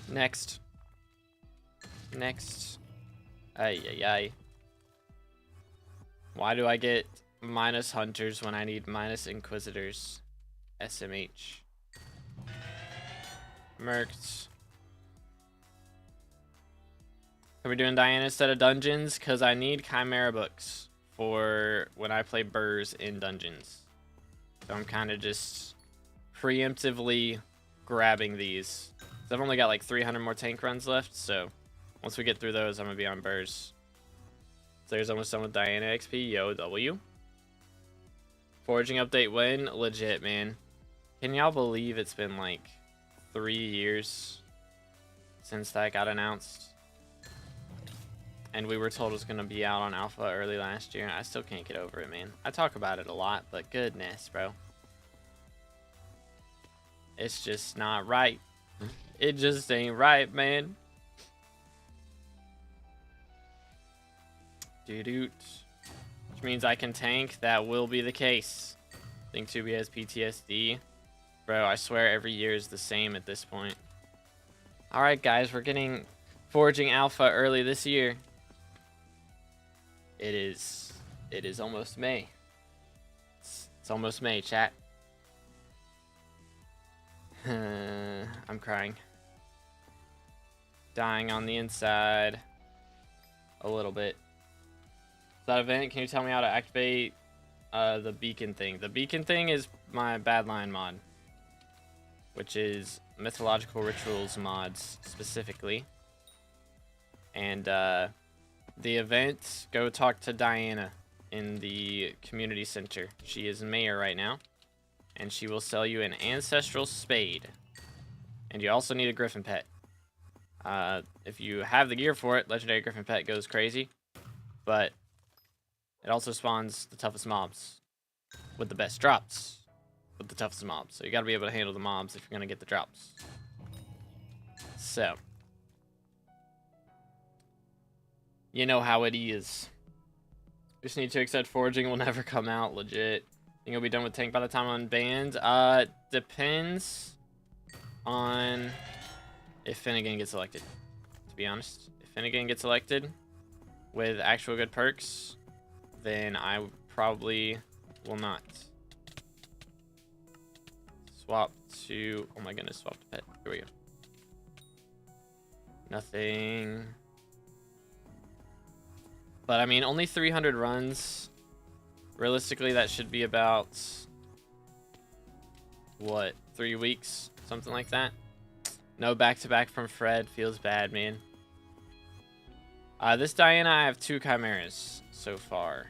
Next. Next. Ay, ay, ay. Why do I get minus hunters when I need minus inquisitors? SMH. Mercs. Are we doing Diana instead of dungeons? Because I need Chimera books for when I play Burrs in dungeons. So I'm kind of just preemptively grabbing these. So I've only got like 300 more tank runs left, so once we get through those, I'm going to be on Burrs. So there's almost done with Diana XP. YoGoU. Foraging update when? Legit, man. Can y'all believe it's been like 3 years since that got announced. And we were told it was going to be out on alpha early last year. I still can't get over it, man. I talk about it a lot, but goodness, bro. It's just not right. It just ain't right, man. Doo-doot. Which means I can tank. That will be the case. I think 2B has PTSD. Bro, I swear every year is the same at this point. Alright, guys. We're getting Forging Alpha early this year. It is almost May. It's almost May, chat. I'm crying. Dying on the inside. A little bit. That event, can you tell me how to activate the beacon thing? The beacon thing is my Badline mod, which is mythological rituals mods specifically. And the event, go talk to Diana in the community center. She is mayor right now, and she will sell you an ancestral spade. And you also need a griffin pet. If you have the gear for it, legendary griffin pet goes crazy, but it also spawns the toughest mobs with the best drops with the toughest mobs. So you gotta be able to handle the mobs if you're gonna get the drops. So you know how it is. Just need to accept forging will never come out, legit. Think you'll be done with tank by the time I'm banned? Depends on if Finnegan gets elected, to be honest. If Finnegan gets elected with actual good perks, then I probably will not. Swap to, oh my goodness, swap to pet. Here we go. Nothing. But I mean, only 300 runs. Realistically, that should be about, what, 3 weeks? Something like that. No back-to-back from Fred. Feels bad, man. This Diana, I have 2 Chimeras so far.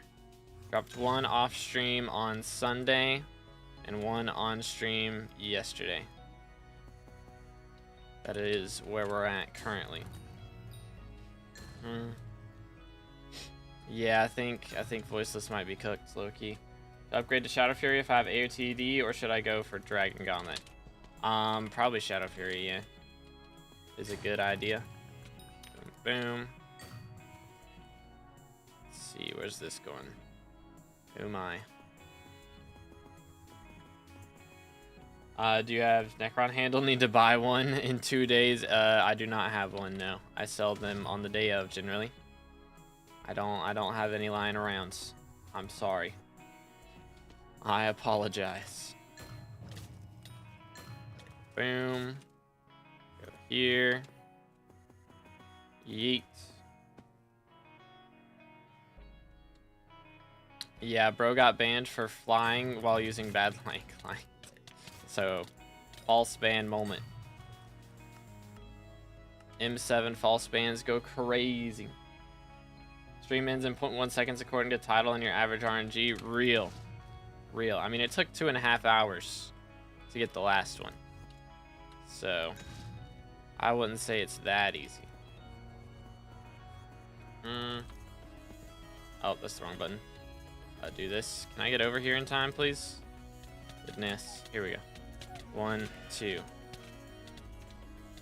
Dropped 1 off stream on Sunday and 1 on stream yesterday. That is where we're at currently. Yeah, I think Voiceless might be cooked, low-key. Upgrade to Shadow Fury if I have AOTD, or should I go for Dragon Gauntlet? Probably Shadow Fury, yeah. Is a good idea. Boom, boom. Let's see, where's this going? Who am I? Do you have Necron handle? Need to buy one in 2 days? I do not have one, no. I sell them on the day of, generally. I don't have any lying around. I'm sorry. I apologize. Boom. Go here. Yeet. Yeah, bro got banned for flying while using bad line. So, false ban moment. M7 false bans go crazy. Stream ends in 0.1 seconds according to title and your average RNG. Real. I mean, it took 2.5 hours to get the last one. So, I wouldn't say it's that easy. Oh, that's the wrong button. Do this. Can I get over here in time, please? Goodness. Here we go. 1, 2.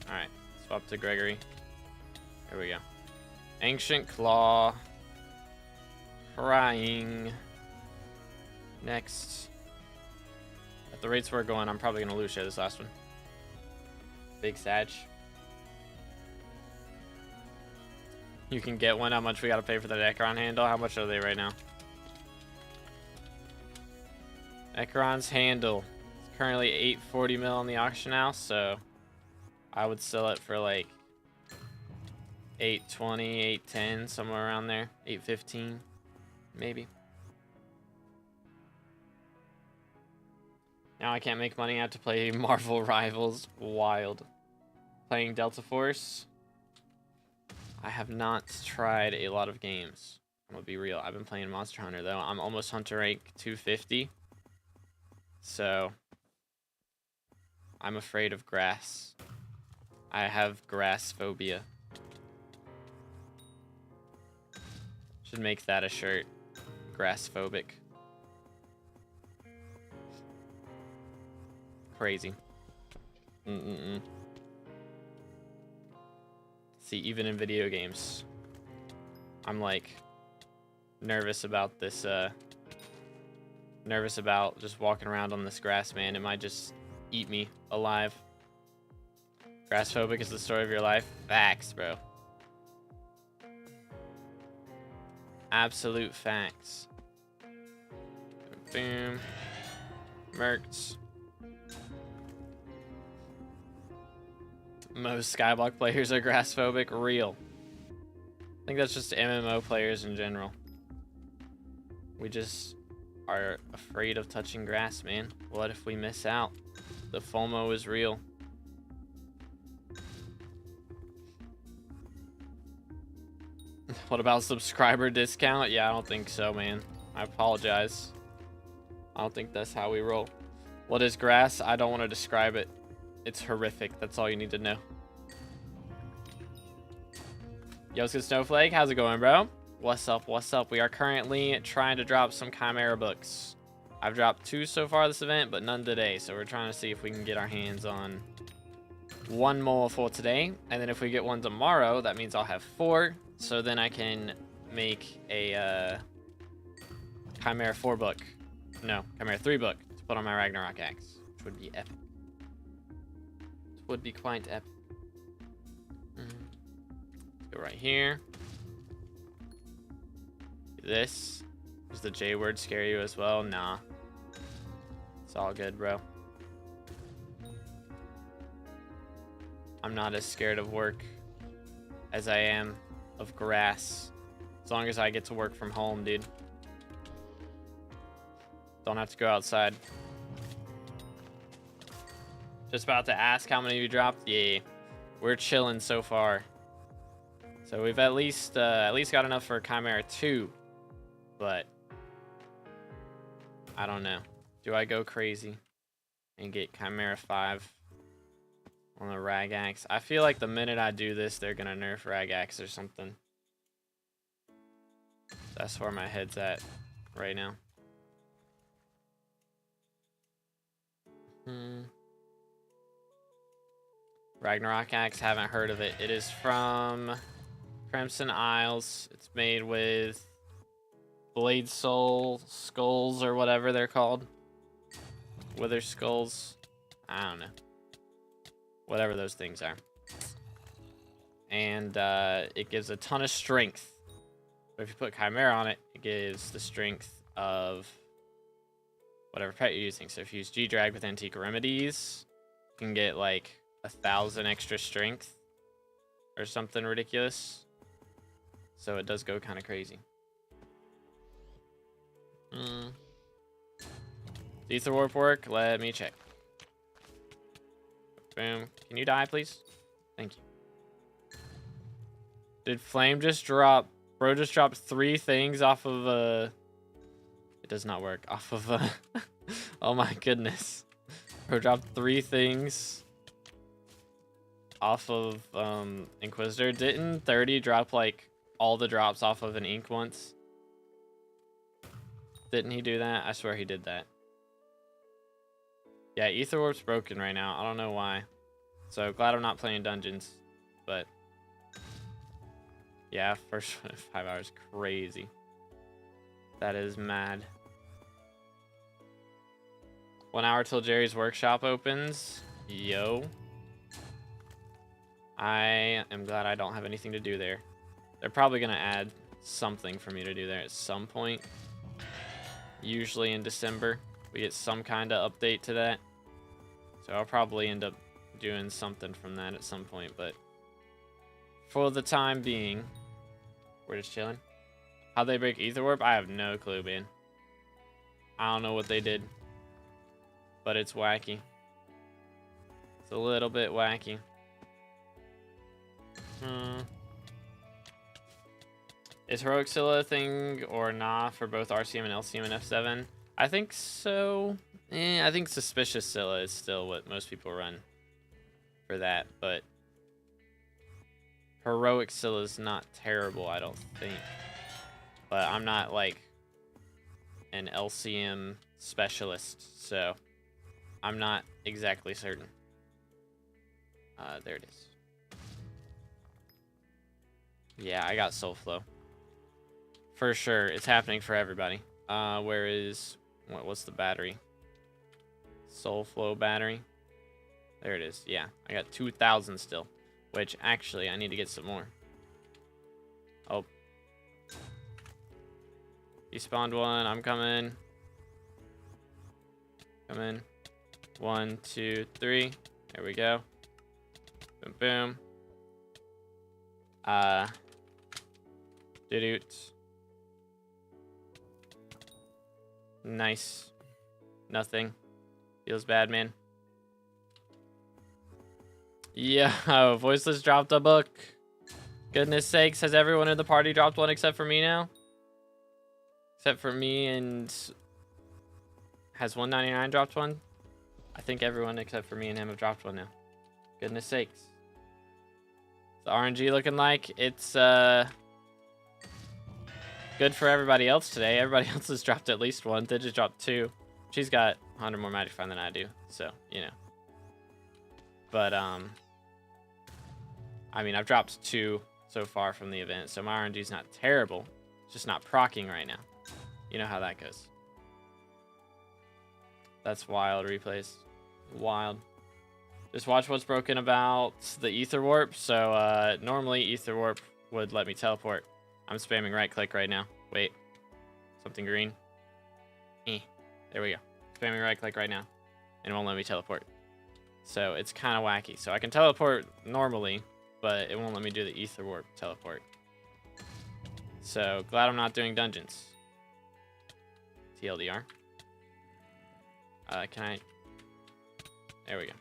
Alright. Swap to Gregory. Here we go. Ancient Claw. Crying. Next. At the rates we're going, I'm probably going to Looshy this last one. Big Sag. You can get one. How much we got to pay for the Necron handle? How much are they right now? Necron's handle. It's currently 840 mil on the auction house, so I would sell it for like 820, 810, somewhere around there. 815, maybe. Now I can't make money. I have to play Marvel Rivals. Wild. Playing Delta Force. I have not tried a lot of games. I'm gonna be real. I've been playing Monster Hunter though. I'm almost Hunter rank 250. So I'm afraid of grass. I have grass phobia. Should make that a shirt. Grass phobic. Crazy. See, even in video games, I'm like nervous about this. Nervous about just walking around on this grass, man. It might just eat me alive. Grass phobic is the story of your life. Facts, bro. Absolute facts. Boom. Mercs. Most Skyblock players are grass phobic. Real. I think that's just MMO players in general. We just are afraid of touching grass, man. What if we miss out? The FOMO is real. What about subscriber discount? Yeah, I don't think so, man. I apologize. I don't think that's how we roll. What is grass? I don't want to describe it. It's horrific. That's all you need to know. Yosuke Snowflake, how's it going, bro? What's up? What's up? We are currently trying to drop some Chimera books. I've dropped 2 so far this event, but none today. So we're trying to see if we can get our hands on 1 more for today. And then if we get 1 tomorrow, that means I'll have 4. So then I can make a Chimera 4 book. No, Chimera 3 book to put on my Ragnarok axe, which would be epic. It would be quite epic. Let's go right here. This. Does the J word scare you as well? Nah. It's all good, bro. I'm not as scared of work as I am of grass. As long as I get to work from home, dude. Don't have to go outside. Just about to ask how many you dropped. Yeah, we're chilling so far. So we've at least got enough for Chimera 2, but I don't know. Do I go crazy and get Chimera 5 on the Rag Axe? I feel like the minute I do this, they're gonna nerf Rag Axe or something. That's where my head's at right now. Ragnarok Axe, haven't heard of it. It is from Crimson Isles. It's made with Blade Soul skulls or whatever they're called. Wither skulls. I don't know. Whatever those things are. And it gives a ton of strength. But if you put Chimera on it, it gives the strength of whatever pet you're using. So if you use G-Drag with Antique Remedies, you can get like 1,000 extra strength or something ridiculous. So it does go kind of crazy. Ether Warp work? Let me check. Boom. Can you die, please? Thank you. Did Flame just drop? Bro just dropped 3 things off of It does not work. Off of oh my goodness. Bro dropped 3 things off of Inquisitor. Didn't 30 drop like all the drops off of an ink once? Didn't he do that? I swear he did that. Yeah, Ether Warp's broken right now. I don't know why. So glad I'm not playing dungeons. But yeah, first 5 hours, crazy. That is mad. 1 hour till Jerry's workshop opens. Yo. I am glad I don't have anything to do there. They're probably gonna add something for me to do there at some point. Usually in December, we get some kind of update to that. So I'll probably end up doing something from that at some point, but for the time being, we're just chilling. How'd they break Ether Warp? I have no clue, man. I don't know what they did, but it's wacky. It's a little bit wacky. Is Heroic Scylla a thing or nah for both RCM and LCM and F7? I think so. I think Suspicious Scylla is still what most people run for that, but Hypixel is not terrible, I don't think. But I'm not like an LCM specialist, so I'm not exactly certain. There it is. Yeah, I got Soul Flow. For sure, it's happening for everybody. Where is... What's the battery? Soul Flow battery. There it is. Yeah, I got 2,000 still. Which, actually, I need to get some more. Oh. You spawned one. I'm coming. Come in. 1, 2, 3. There we go. Boom, boom. Doot. Nice. Nothing. Feels bad, man. Yeah, Voiceless dropped a book. Goodness sakes, has everyone in the party dropped one except for me now? Except for me, and... Has 199 dropped one? I think everyone except for me and him have dropped one now. Goodness sakes. The RNG looking like it's good for everybody else today. Everybody else has dropped at least one. They just dropped 2. She's got 100 more Magic Find than I do, so you know. But I mean, I've dropped 2 so far from the event, so my RNG's not terrible. It's just not proccing right now. You know how that goes. That's wild replays. Wild. Just watch what's broken about the Ether Warp. So normally Ether Warp would let me teleport. I'm spamming right click right now. Wait. Something green. There we go. Spamming right click right now. And it won't let me teleport. So it's kind of wacky. So I can teleport normally, but it won't let me do the Ether Warp teleport. So glad I'm not doing dungeons. TLDR. Can I... There we go.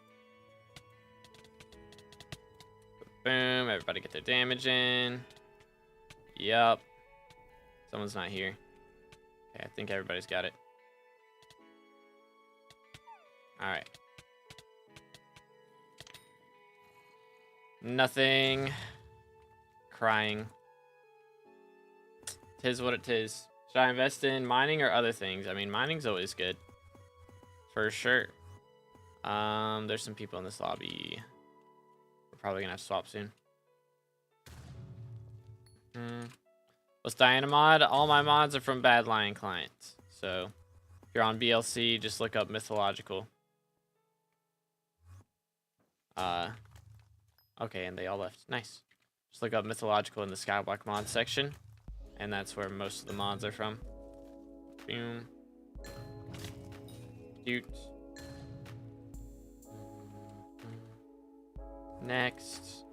Boom, everybody get their damage in. Yup. Someone's not here. Okay, I think everybody's got it. Alright. Nothing. Crying. Tis what it tis. Should I invest in mining or other things? I mean, mining's always good. For sure. There's some people in this lobby. We're probably gonna have to swap soon. What's Diana mod? All my mods are from Bad Lion Client. So if you're on BLC, just look up mythological. Okay, and they all left. Nice. Just look up mythological in the SkyBlock mod section, and that's where most of the mods are from. Boom. Cute. Next.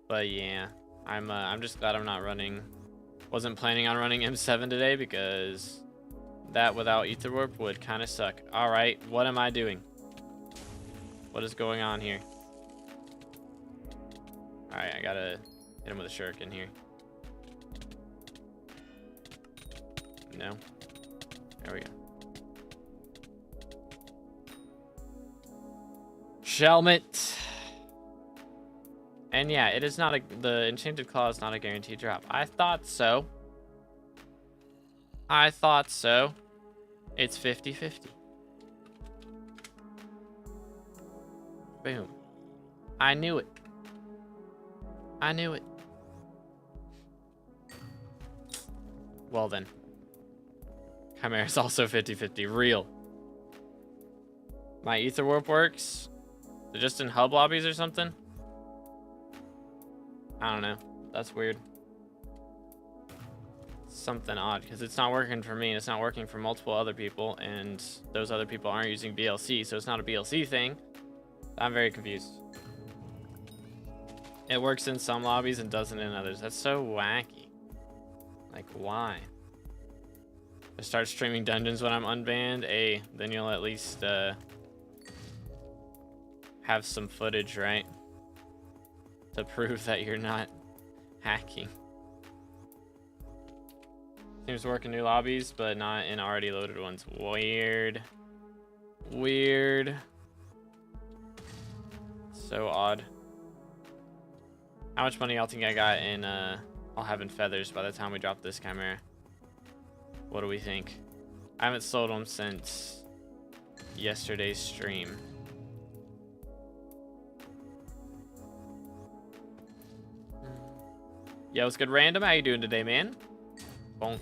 But yeah, I'm just glad I'm not running. Wasn't planning on running M7 today because that without Ether Warp would kind of suck. All right, what am I doing? What is going on here? All right, I gotta hit him with a shuriken here. No. There we go. Shelmet. And yeah, it is not the Enchanted Claw is not a guaranteed drop. I thought so. I thought so. It's 50-50. Boom. I knew it. I knew it. Well then. Chimera is also 50-50. Real. My Ether Warp works. They're just in hub lobbies or something? I don't know. That's weird. Something odd, because it's not working for me, and it's not working for multiple other people, and those other people aren't using BLC, so it's not a BLC thing. I'm very confused. It works in some lobbies and doesn't in others. That's so wacky. Like, why? I start streaming dungeons when I'm unbanned. Then you'll at least have some footage, right? To prove that you're not hacking. Seems to work in new lobbies, but not in already loaded ones. Weird. Weird. So odd. How much money y'all think I got in, I'll have in feathers by the time we drop this Chimera? What do we think? I haven't sold them since yesterday's stream. Yo, what's good, Random? How you doing today, man? Bonk.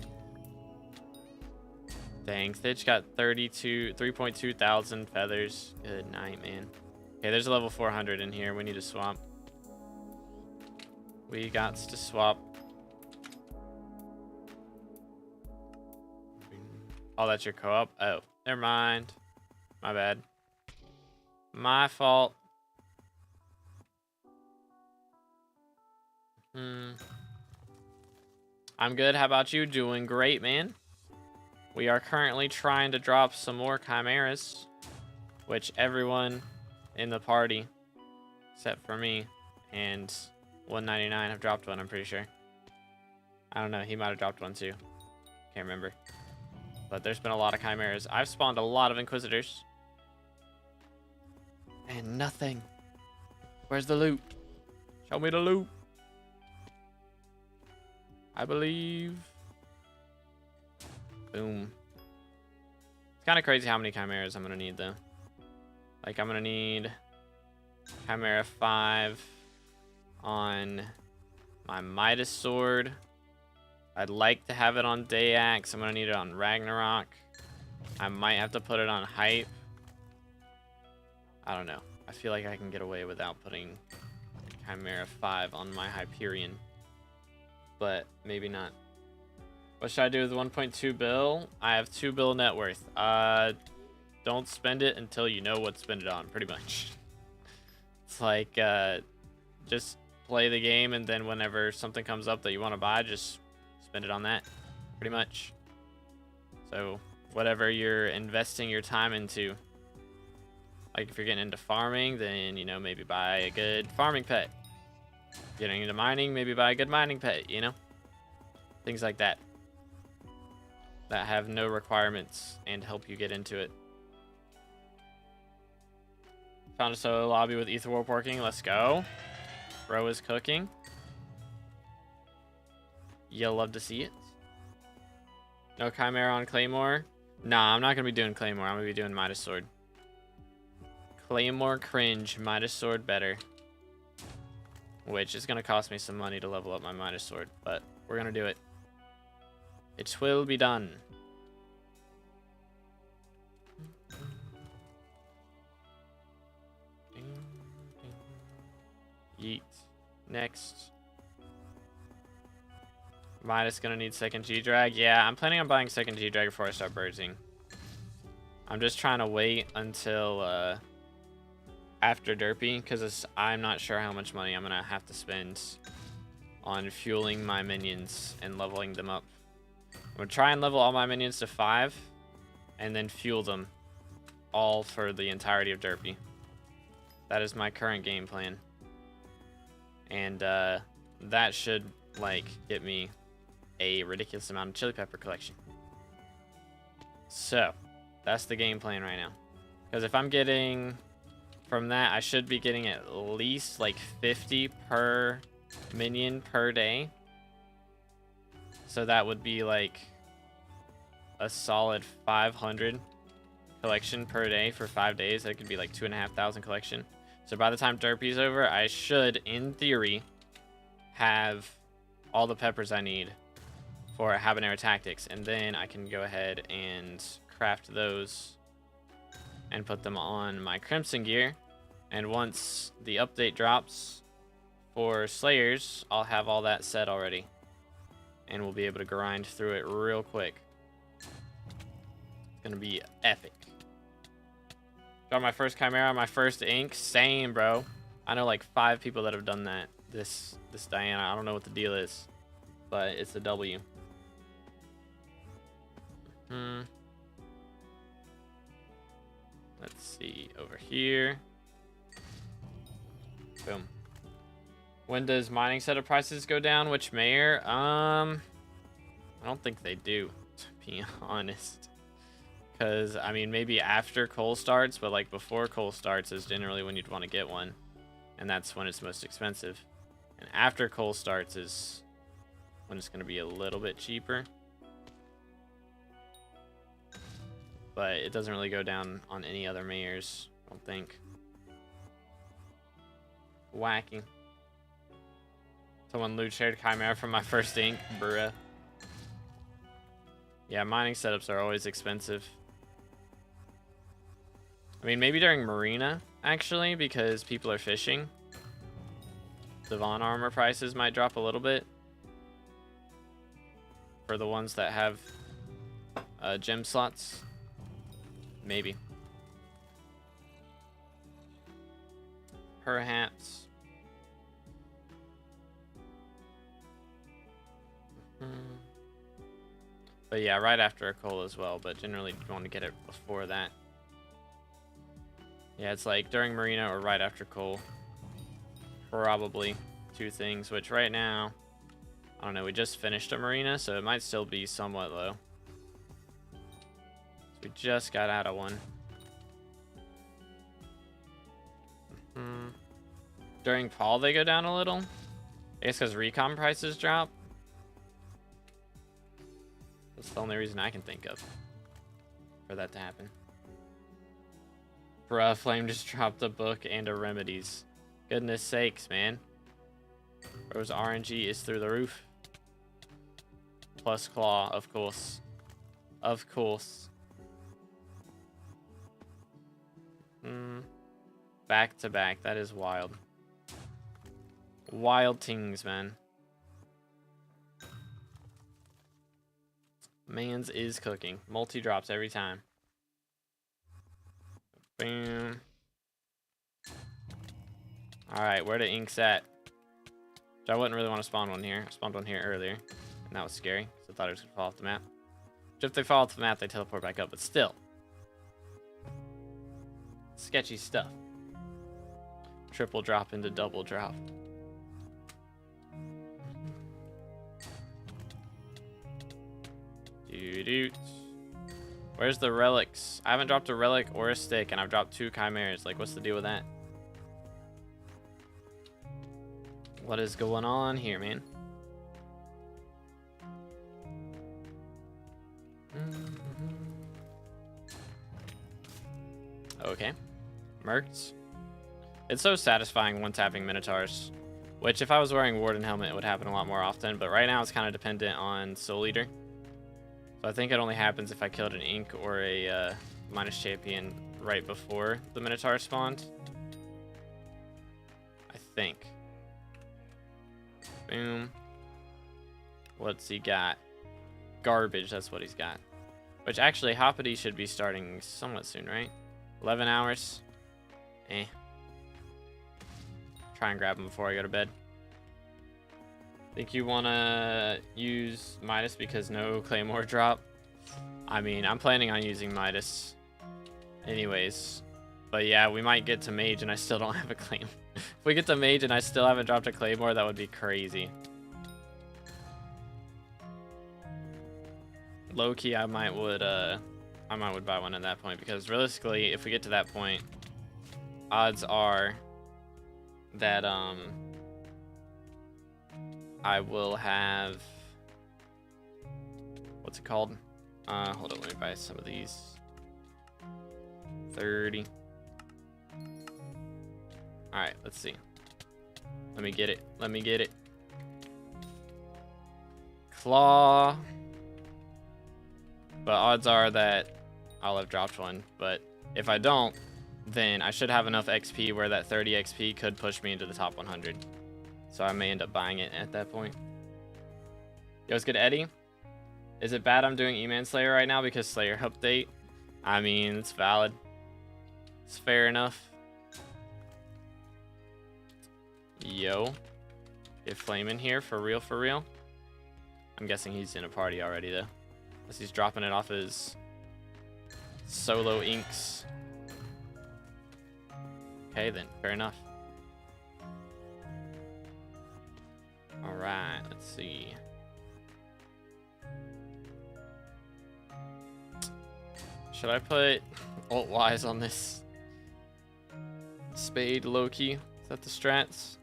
Dang, Stitch got 3.2 thousand feathers. Good night, man. Okay, there's a level 400 in here. We need to swap. We got to swap. Oh, that's your co-op? Oh, never mind. My bad. My fault. I'm good. How about you? Doing great, man. We are currently trying to drop some more chimeras, which everyone in the party, except for me and 199, have dropped one, I'm pretty sure. I don't know. He might have dropped one too. Can't remember. But there's been a lot of chimeras. I've spawned a lot of inquisitors. And nothing. Where's the loot? Show me the loot. I believe. Boom. It's kind of crazy how many chimeras I'm going to need, though. Like, I'm going to need Chimera 5 on my Midas sword. I'd like to have it on Dayax. I'm going to need it on Ragnarok. I might have to put it on Hype. I don't know. I feel like I can get away without putting Chimera 5 on my Hyperion. But maybe not. What should I do with 1.2 bill? I have 2 bill net worth. Don't spend it until you know what to spend it on, pretty much. It's like, just play the game, and then whenever something comes up that you want to buy, just spend it on that, pretty much. So whatever you're investing your time into, like if you're getting into farming, then, you know, maybe buy a good farming pet. Getting into mining, maybe buy a good mining pet, you know? Things like that. That have no requirements and help you get into it. Found a solo lobby with Etherwarp working. Let's go. Bro is cooking. You'll love to see it. No Chimera on Claymore? Nah, I'm not going to be doing Claymore. I'm going to be doing Midas Sword. Claymore cringe. Midas Sword better. Which is going to cost me some money to level up my Midas Sword. But we're going to do it. It will be done. Yeet. Next. Midas gonna need second G-Drag. Yeah, I'm planning on buying second G-Drag before I start birdsing. I'm just trying to wait until after Derpy, because I'm not sure how much money I'm gonna have to spend on fueling my minions and leveling them up. I'm gonna try and level all my minions to 5 and then fuel them all for the entirety of Derpy. That is my current game plan. And that should, like, get me a ridiculous amount of chili pepper collection. So, that's the game plan right now. Because if I'm getting from that, I should be getting at least, like, 50 per minion per day. So that would be, like, a solid 500 collection per day for 5 days. That could be, like, 2,500 collection. So by the time Derpy's over, I should, in theory, have all the peppers I need for Habanero Tactics. And then I can go ahead and craft those and put them on my Crimson gear. And once the update drops for Slayers, I'll have all that set already. And we'll be able to grind through it real quick. It's going to be epic. Got my first Chimera, my first ink. Same, bro. I know like 5 people that have done that. This Diana, I don't know what the deal is, but it's a W. Let's see over here. Boom. When does mining setup prices go down? Which mayor? I don't think they do, to be honest. Because, I mean, maybe after coal starts, but, like, before coal starts is generally when you'd want to get one. And that's when it's most expensive. And after coal starts is when it's going to be a little bit cheaper. But it doesn't really go down on any other mayors, I don't think. Wacky. Someone loot shared Chimera from my first ink, bruh. Yeah, mining setups are always expensive. I mean, maybe during Marina, actually, because people are fishing. Devon armor prices might drop a little bit. For the ones that have gem slots. Maybe. Perhaps. But yeah, right after a coal as well, but generally you want to get it before that. Yeah, it's like during Marina or right after coal. Probably two things, which right now, I don't know, we just finished a Marina, so it might still be somewhat low. We just got out of one. During fall, they go down a little. I guess because recon prices drop. That's the only reason I can think of for that to happen. Bruh, Flame just dropped a book and a remedies. Goodness sakes, man. Bro's RNG is through the roof. Plus claw, of course. Of course. Back to back. That is wild. Wild things, man. Mans is cooking. Multi drops every time. Boom. Alright, where the inks at? I wouldn't really want to spawn one here. I spawned one here earlier. And that was scary. So I thought it was going to fall off the map. Which if they fall off the map, they teleport back up. But still. Sketchy stuff. Triple drop into double drop. Dude. Where's the relics? I haven't dropped a relic or a stick, and I've dropped 2 chimeras. Like, what's the deal with that? What is going on here, man? Okay. Mercs. It's so satisfying one-tapping Minotaurs. Which, if I was wearing Warden Helmet, it would happen a lot more often. But right now, it's kind of dependent on Soul Eater. So I think it only happens if I killed an Ink or a minus champion right before the Minotaur spawned. I think. Boom. What's he got? Garbage, that's what he's got. Which actually, Hoppity should be starting somewhat soon, right? 11 hours. Eh. Try and grab him before I go to bed. Think you want to use Midas because no Claymore drop? I mean, I'm planning on using Midas anyways. But yeah, we might get to Mage and I still don't have a Claymore. If we get to Mage and I still haven't dropped a Claymore, that would be crazy. Low-key, I might would buy one at that point, because realistically, if we get to that point, odds are that I will have, what's it called? Hold on, let me buy some of these. 30. Alright, let's see. Let me get it. Let me get it. Claw. But odds are that I'll have dropped one. But if I don't, then I should have enough XP where that 30 XP could push me into the top 100. So I may end up buying it at that point. Yo, what's good, Eddie? Is it bad I'm doing E-Man Slayer right now because Slayer update? I mean, it's valid. It's fair enough. Yo. Get Flame in here for real, for real. I'm guessing he's in a party already, though. Unless he's dropping it off his solo inks. Okay, then. Fair enough. Alright, let's see. Should I put Alt-Wise on this Spade low-key? Is that the strats?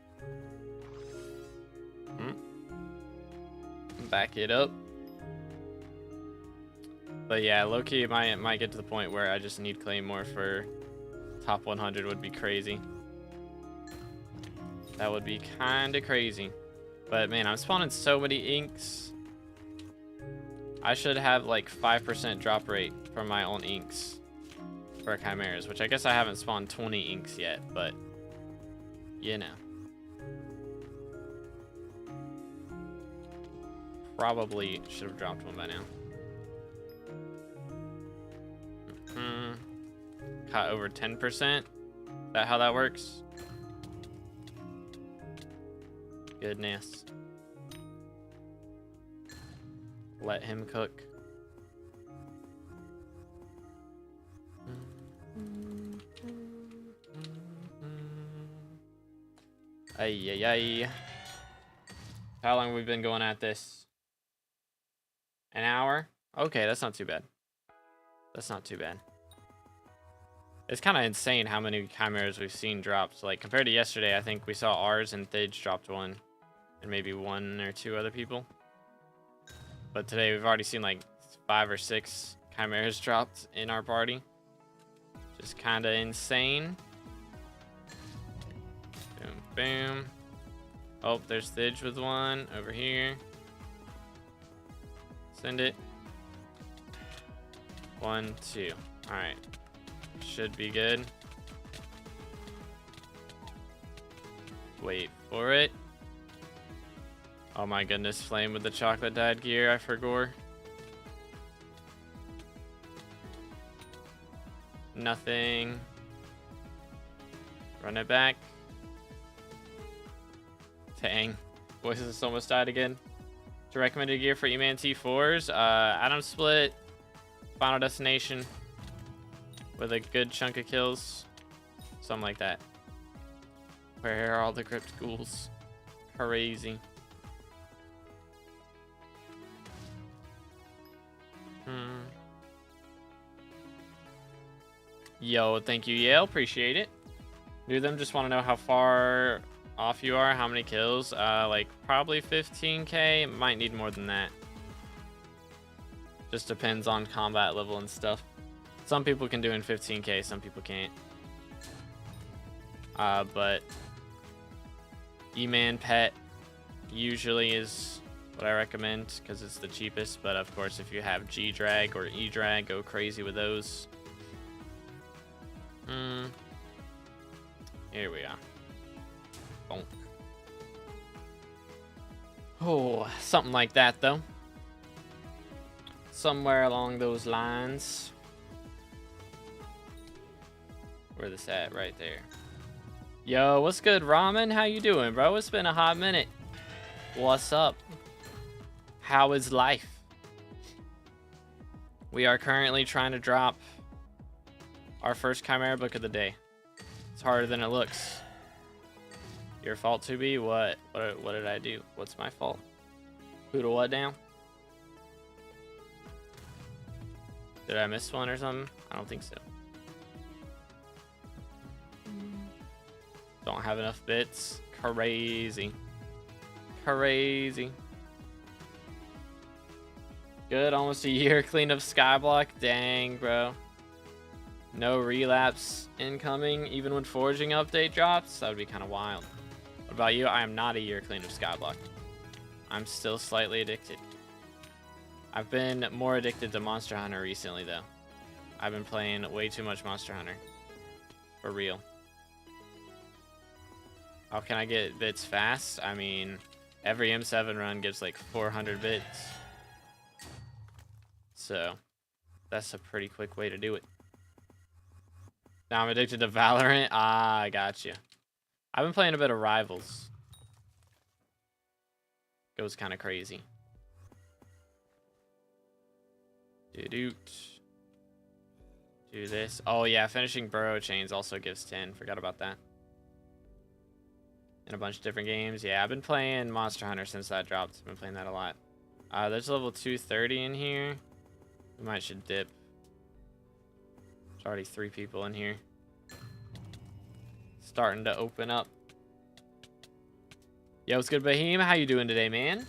back it up. But yeah, low-key, it might get to the point where I just need Claymore for top 100 would be crazy. That would be kind of crazy. But man, I'm spawning so many inks. I should have like 5% drop rate from my own inks for chimeras, which I guess I haven't spawned 20 inks yet, but you know. Probably should have dropped one by now. Caught over 10%. Is that how that works? Goodness. Let him cook. Ay, ay, ay. How long have we been going at this? An hour? Okay, that's not too bad. That's not too bad. It's kind of insane how many chimeras we've seen dropped. Like, compared to yesterday, I think we saw ours and Thidge dropped one. And maybe 1 or 2 other people. But today we've already seen like 5 or 6 chimeras dropped in our party. Just kind of insane. Boom, boom. Oh, there's Thidge with one over here. Send it. 1, 2. All right. Should be good. Wait for it. Oh my goodness, Flame with the chocolate dyed gear, I forgot. Nothing. Run it back. Dang. Voices almost died again. To recommended gear for E-Man T4s, Atom Split, Final Destination, with a good chunk of kills. Something like that. Where are all the crypt ghouls? Crazy. Yo, thank you, Yale. Appreciate it. Do them just want to know how far off you are, how many kills. Like probably 15k. Might need more than that. Just depends on combat level and stuff. Some people can do in 15k, some people can't. But E-Man Pet usually is what I recommend because it's the cheapest. But of course, if you have G-Drag or E-Drag, go crazy with those. Here we are. Bonk. Oh, something like that though. Somewhere along those lines. Where this at? Right there. Yo, what's good, Ramen? How you doing, bro? It's been a hot minute. What's up? How is life? We are currently trying to drop our first Chimera book of the day. It's harder than it looks. Your fault, 2B? What did I do? What's my fault? Who to what now? Did I miss one or something? I don't think so. Don't have enough bits. Crazy. Crazy. Good, almost a year clean of SkyBlock. Dang, bro. No relapse incoming, even when forging update drops. That would be kind of wild. What about you? I am not a year clean of SkyBlock. I'm still slightly addicted. I've been more addicted to Monster Hunter recently, though. I've been playing way too much Monster Hunter. For real. How can I get bits fast? I mean, every M7 run gives like 400 bits. So, that's a pretty quick way to do it. Now I'm addicted to Valorant. Ah, I got you. I've been playing a bit of Rivals. Goes kind of crazy. Do this. Oh yeah, finishing Burrow Chains also gives 10. Forgot about that. In a bunch of different games. Yeah, I've been playing Monster Hunter since that dropped. I've been playing that a lot. There's level 230 in here. We might should dip. There's already 3 people in here. Starting to open up. Yo, what's good, Bahim? How you doing today, man?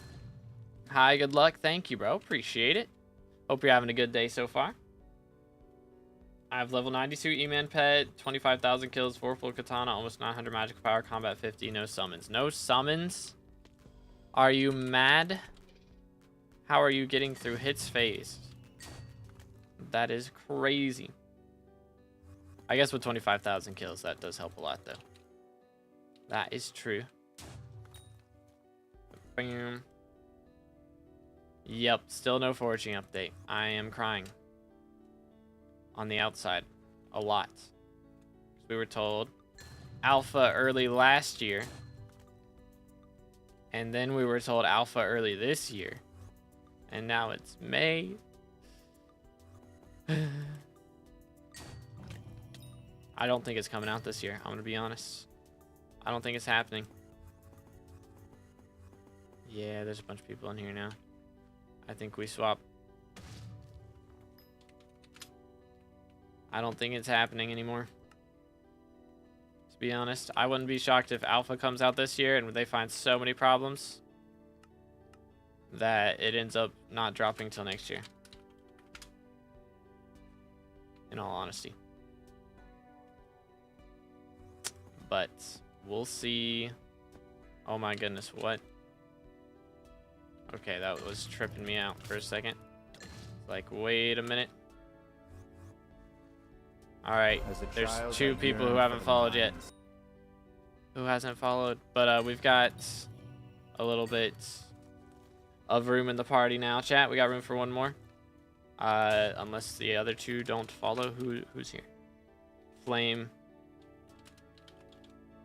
Hi, good luck. Thank you, bro. Appreciate it. Hope you're having a good day so far. I have level 92 E-Man pet, 25,000 kills, 4 full katana, almost 900 magical power, combat 50, no summons. No summons? Are you mad? How are you getting through hits phase? That is crazy. I guess with 25,000 kills, that does help a lot, though. That is true. Bam. Yep, still no foraging update. I am crying. On the outside. A lot. We were told alpha early last year. And then we were told alpha early this year. And now it's May. I don't think it's coming out this year. I'm gonna be honest. I don't think it's happening. Yeah, there's a bunch of people in here now. I think we swap. I don't think it's happening anymore. To be honest, I wouldn't be shocked if alpha comes out this year and they find so many problems that it ends up not dropping till next year. In all honesty. But we'll see. Oh my goodness, what? Okay, that was tripping me out for a second. Like, wait a minute. Alright, there's 2 people who haven't followed yet. Who hasn't followed? But we've got a little bit of room in the party now. Chat, we got room for one more. Unless the other 2 don't follow. Who's here? Flame.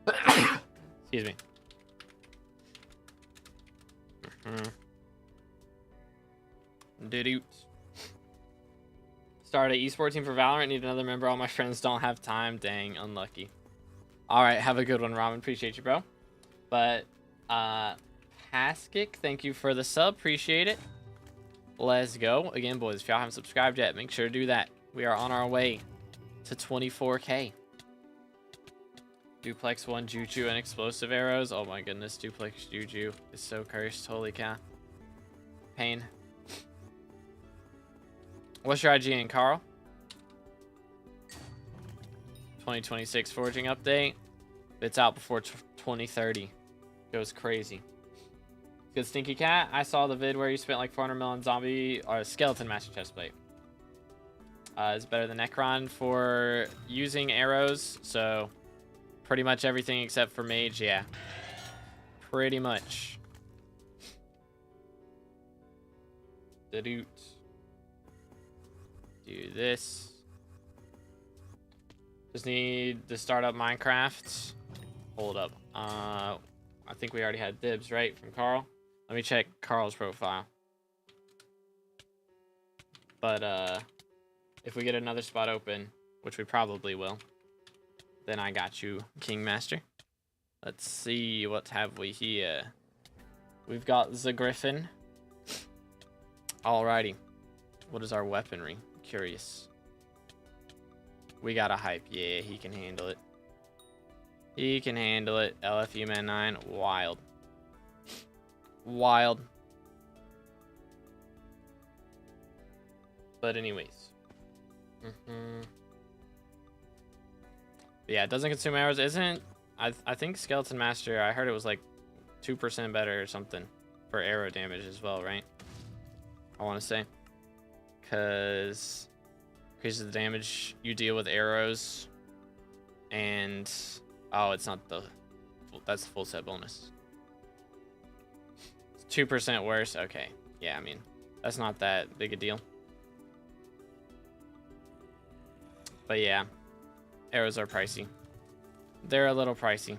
Excuse me. Doo-doo. Start an esports team for Valorant. Need another member. All my friends don't have time. Dang, unlucky. Alright, have a good one, Ramen. Appreciate you, bro. But, Paskic, thank you for the sub. Appreciate it. Let's go. Again, boys, if y'all haven't subscribed yet, make sure to do that. We are on our way to 24K. Duplex 1 Juju and explosive arrows. Oh my goodness, Duplex Juju is so cursed. Holy cow. Pain. What's your IGN, Carl? 2026 foraging update. It's out before 2030. Goes crazy. Good Stinky Cat. I saw the vid where you spent like 400 mil on zombie or skeleton master chestplate. It's better than Necron for using arrows. So pretty much everything except for mage. Yeah. Pretty much. Do this. Just need to start up Minecraft. Hold up. I think we already had dibs, right, from Carl? Let me check Carl's profile. But if we get another spot open, which we probably will, then I got you, King Master. Let's see, what have we here? We've got the Griffin. Alrighty. What is our weaponry? Curious. We got a hype. Yeah, he can handle it. He can handle it. LFU Man 9. Wild. Wild. But anyways. Yeah, it doesn't consume arrows. Isn't... I think Skeleton Master, I heard it was like 2% better or something for arrow damage as well, right? I want to say. Because increases the damage you deal with arrows. And... oh, it's not the... that's the full set bonus. It's 2% worse. Okay. Yeah, I mean, that's not that big a deal. But yeah. Arrows are pricey. They're a little pricey.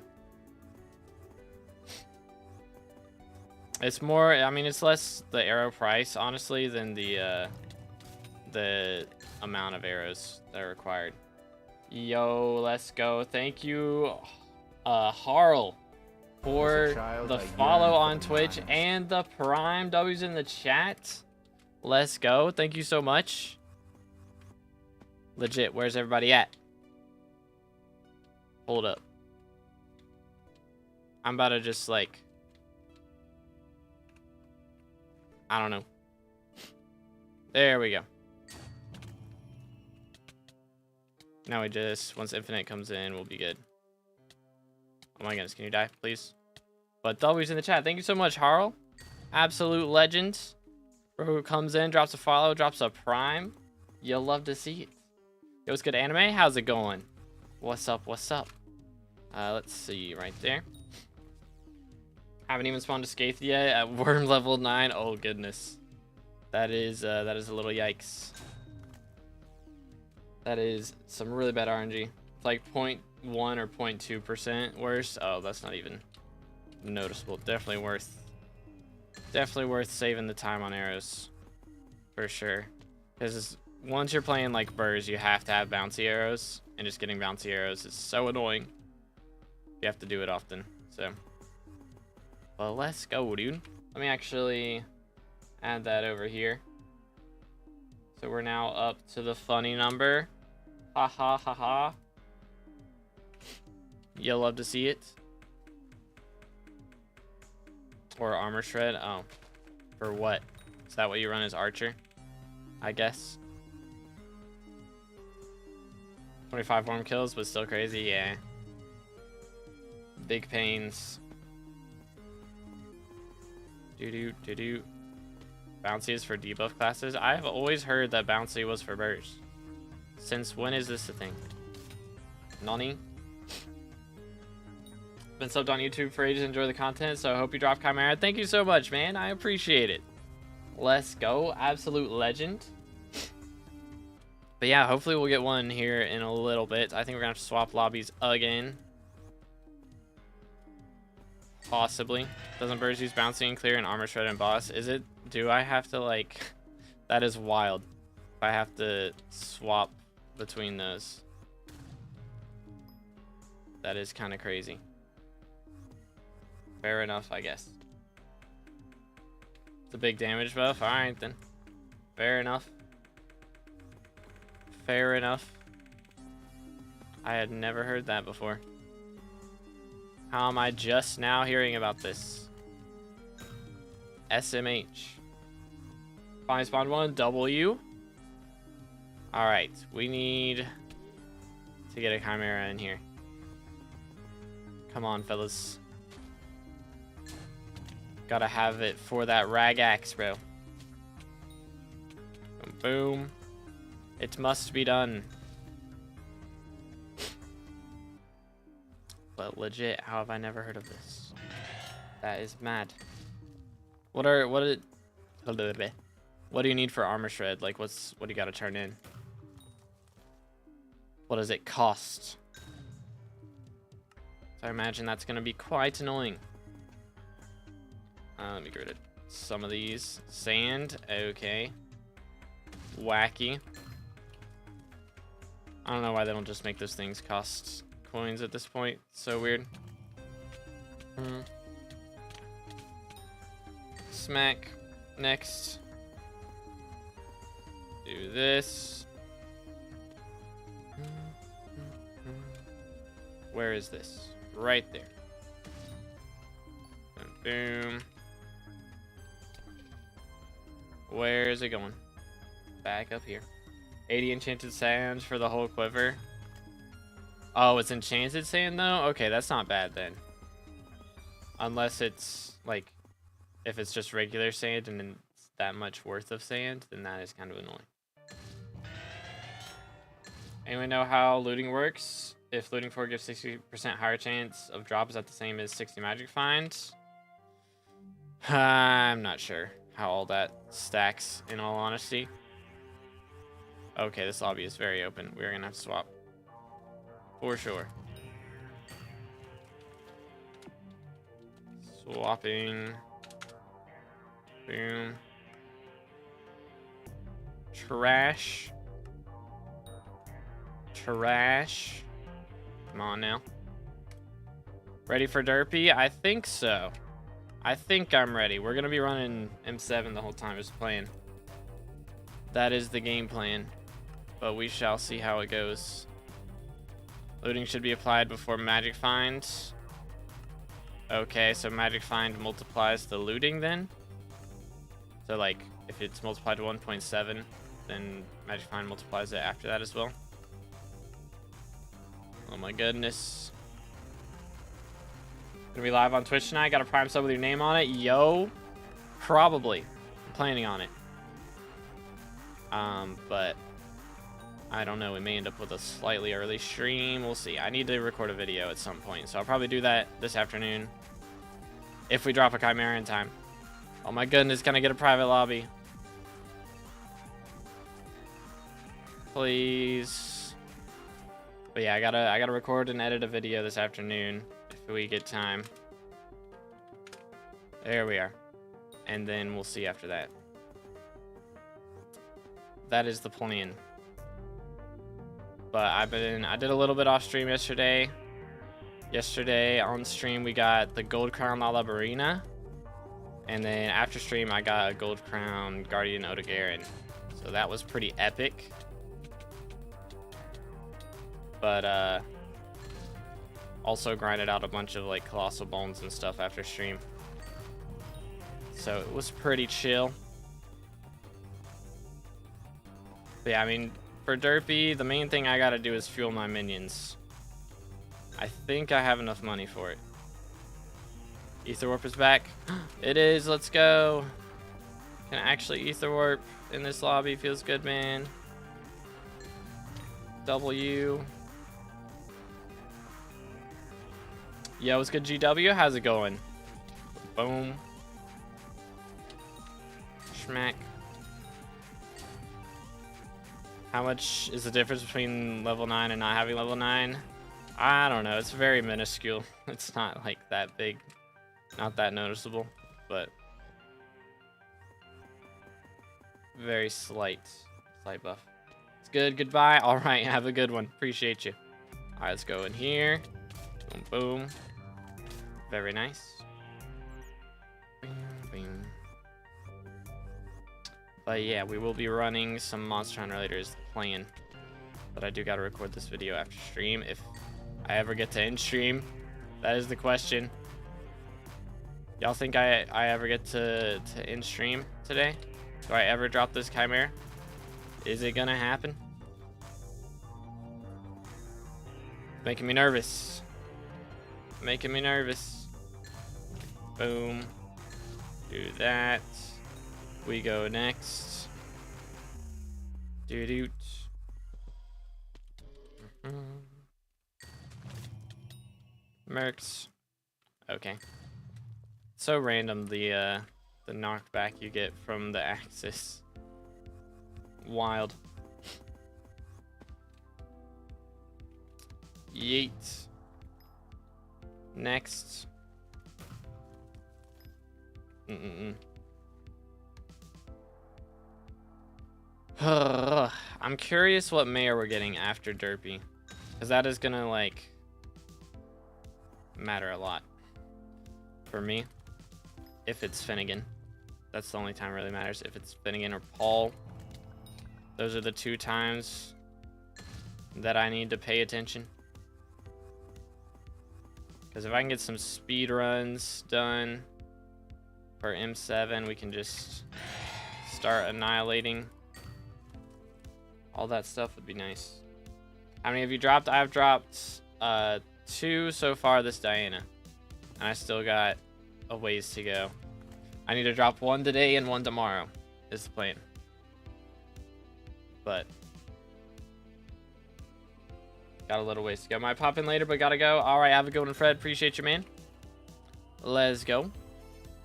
It's more... I mean, it's less the arrow price, honestly, than the amount of arrows that are required. Yo, let's go. Thank you, Harl, for the follow on Twitch and the Prime W's in the chat. Let's go. Thank you so much. Legit, where's everybody at? Hold up. I'm about to just, like... I don't know. There we go. Now we just, once infinite comes in, we'll be good. Oh my goodness, can you die, please? But W's in the chat. Thank you so much, Harl. Absolute legend. Bro who comes in, drops a follow, drops a prime. You'll love to see it. Yo, what's good, anime? How's it going? What's up, what's up? Let's see, right there. Haven't even spawned a Skaith yet at worm level 9. Oh, goodness. That is a little yikes. That is some really bad RNG. It's like 0.1 or 0.2% worse. Oh, that's not even noticeable. Definitely worth saving the time on arrows. For sure. Because once you're playing like burrs, you have to have bouncy arrows. And just getting bouncy arrows is so annoying. You have to do it often. So. Well, let's go, dude. Let me actually add that over here. So we're now up to the funny number. Ha ha ha ha. You'll love to see it. Or armor shred. Oh. For what? Is that what you run as archer? I guess. 25 worm kills, but still crazy. Yeah. Big pains. Do. Bouncy is for debuff classes. I've always heard that bouncy was for burst. Since when is this a thing? Nani? Been subbed on YouTube for ages. Enjoy the content, so I hope you drop Chimera. Thank you so much, man. I appreciate it. Let's go. Absolute legend. But yeah, hopefully we'll get one here in a little bit. I think we're gonna have to swap lobbies again. Possibly. Doesn't birds use bouncy and clear and armor shred and boss? Is it? Do I have to like... That is wild. If I have to swap between those. That is kind of crazy. Fair enough, I guess. It's a big damage buff. Alright then. Fair enough. Fair enough. I had never heard that before. How am I just now hearing about this? SMH. Finally spawned one. W. Alright. We need to get a Chimera in here. Come on, fellas. Gotta have it for that rag axe, bro. Boom, boom. It must be done. But legit, how have I never heard of this? That is mad. What do you need for armor shred? Like what do you gotta turn in? What does it cost? So I imagine that's gonna be quite annoying. Let me get rid of some of these. Sand, okay. Wacky. I don't know why they don't just make those things cost coins at this point. So weird. Smack. Next. Do this. Where is this? Right there. And boom. Where is it going? Back up here. 80 enchanted sands for the whole quiver. Oh, it's enchanted sand though? Okay, that's not bad then. Unless it's like, if it's just regular sand and then it's that much worth of sand, then that is kind of annoying. Anyone know how looting works? If looting 4 gives 60% higher chance of drop, is that the same as 60 magic finds? I'm not sure how all that stacks, in all honesty. Okay, this lobby is very open. We're gonna have to swap. For sure. Swapping. Boom. Trash. Trash. Come on now. Ready for derpy? I think so. I think I'm ready. We're gonna be running M7 the whole time, just playing. That is the game plan. But we shall see how it goes. Looting should be applied before magic find. Okay, so magic find multiplies the looting then? So like if it's multiplied to 1.7, then Magic Find multiplies it after that as well. Oh my goodness. Gonna be live on Twitch tonight. Got a Prime sub with your name on it. Yo, probably. I'm planning on it. But I don't know. We may end up with a slightly early stream. We'll see. I need to record a video at some point, so I'll probably do that this afternoon if we drop a Chimera in time. Oh my goodness, can I get a private lobby? Please. But yeah, I gotta record and edit a video this afternoon if we get time. There we are. And then we'll see after that. That is the plan. But I did a little bit off stream yesterday. Yesterday on stream we got the Gold Crown La Labarina. And then after stream I got a Gold Crown Guardian Odogaron. So that was pretty epic. But also grinded out a bunch of like Colossal Bones and stuff after stream. So it was pretty chill. But yeah, I mean, for Derpy, the main thing I gotta do is fuel my minions. I think I have enough money for it. Ether Warp is back. It is, let's go. Can actually Ether Warp in this lobby, feels good, man. W. Yo, what's good, GW? How's it going? Boom. Schmack. How much is the difference between level 9 and not having level 9? I don't know. It's very minuscule. It's not like that big. Not that noticeable, but very slight buff. It's good. Goodbye. All right. Have a good one. Appreciate you. All right. Let's go in here. Boom, boom. Very nice. Bing, bing. But yeah, we will be running some Monster Hunter later is the plan. But I do gotta record this video after stream if I ever get to end stream. That is the question. Y'all think I ever get to end stream today? Do I ever drop this Chimera? Is it gonna happen? Making me nervous. Making me nervous. Boom. Do that. We go next. Doo-doot. Mercs. Okay. So random the knockback you get from the axis. Wild. Yeet. Next. I'm curious what mayor we're getting after Derpy, because that is gonna like matter a lot for me. If it's Finnegan, that's the only time it really matters. If it's Finnegan or Paul, those are the two times that I need to pay attention. Because if I can get some speed runs done for M7, we can just start annihilating. All that stuff would be nice. How many have you dropped? I've dropped 2 so far this Diana. And I still got a ways to go. I need to drop 1 today and 1 tomorrow is the plan. But got a little ways to go. Might pop in later, but gotta go. Alright, have a good one, Fred. Appreciate you, man. Let's go.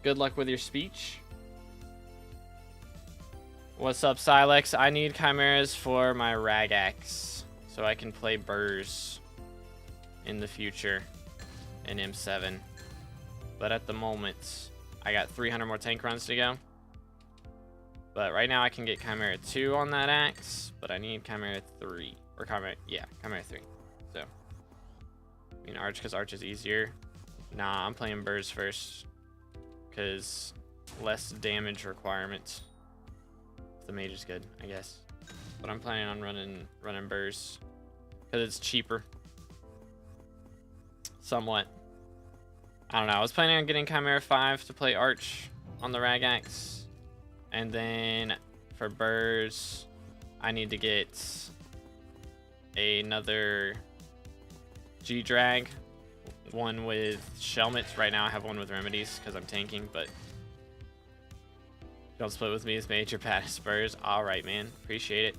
Good luck with your speech. What's up, Silex? I need chimeras for my Ragax so I can play Burrs in the future in M7. But at the moment, I got 300 more tank runs to go. But right now I can get Chimera 2 on that axe, but I need Chimera 3. Or Chimera 3. So, I mean Arch, because Arch is easier. Nah, I'm playing Burrs first, because less damage requirements. The mage is good, I guess. But I'm planning on running Burrs, because it's cheaper. Somewhat. I don't know. I was planning on getting Chimera 5 to play Arch on the Ragax. And then for burrs, I need to get another G-Drag. One with Shelmets. Right now I have one with Remedies because I'm tanking, but don't split with me as major pad spurs. Alright, man. Appreciate it.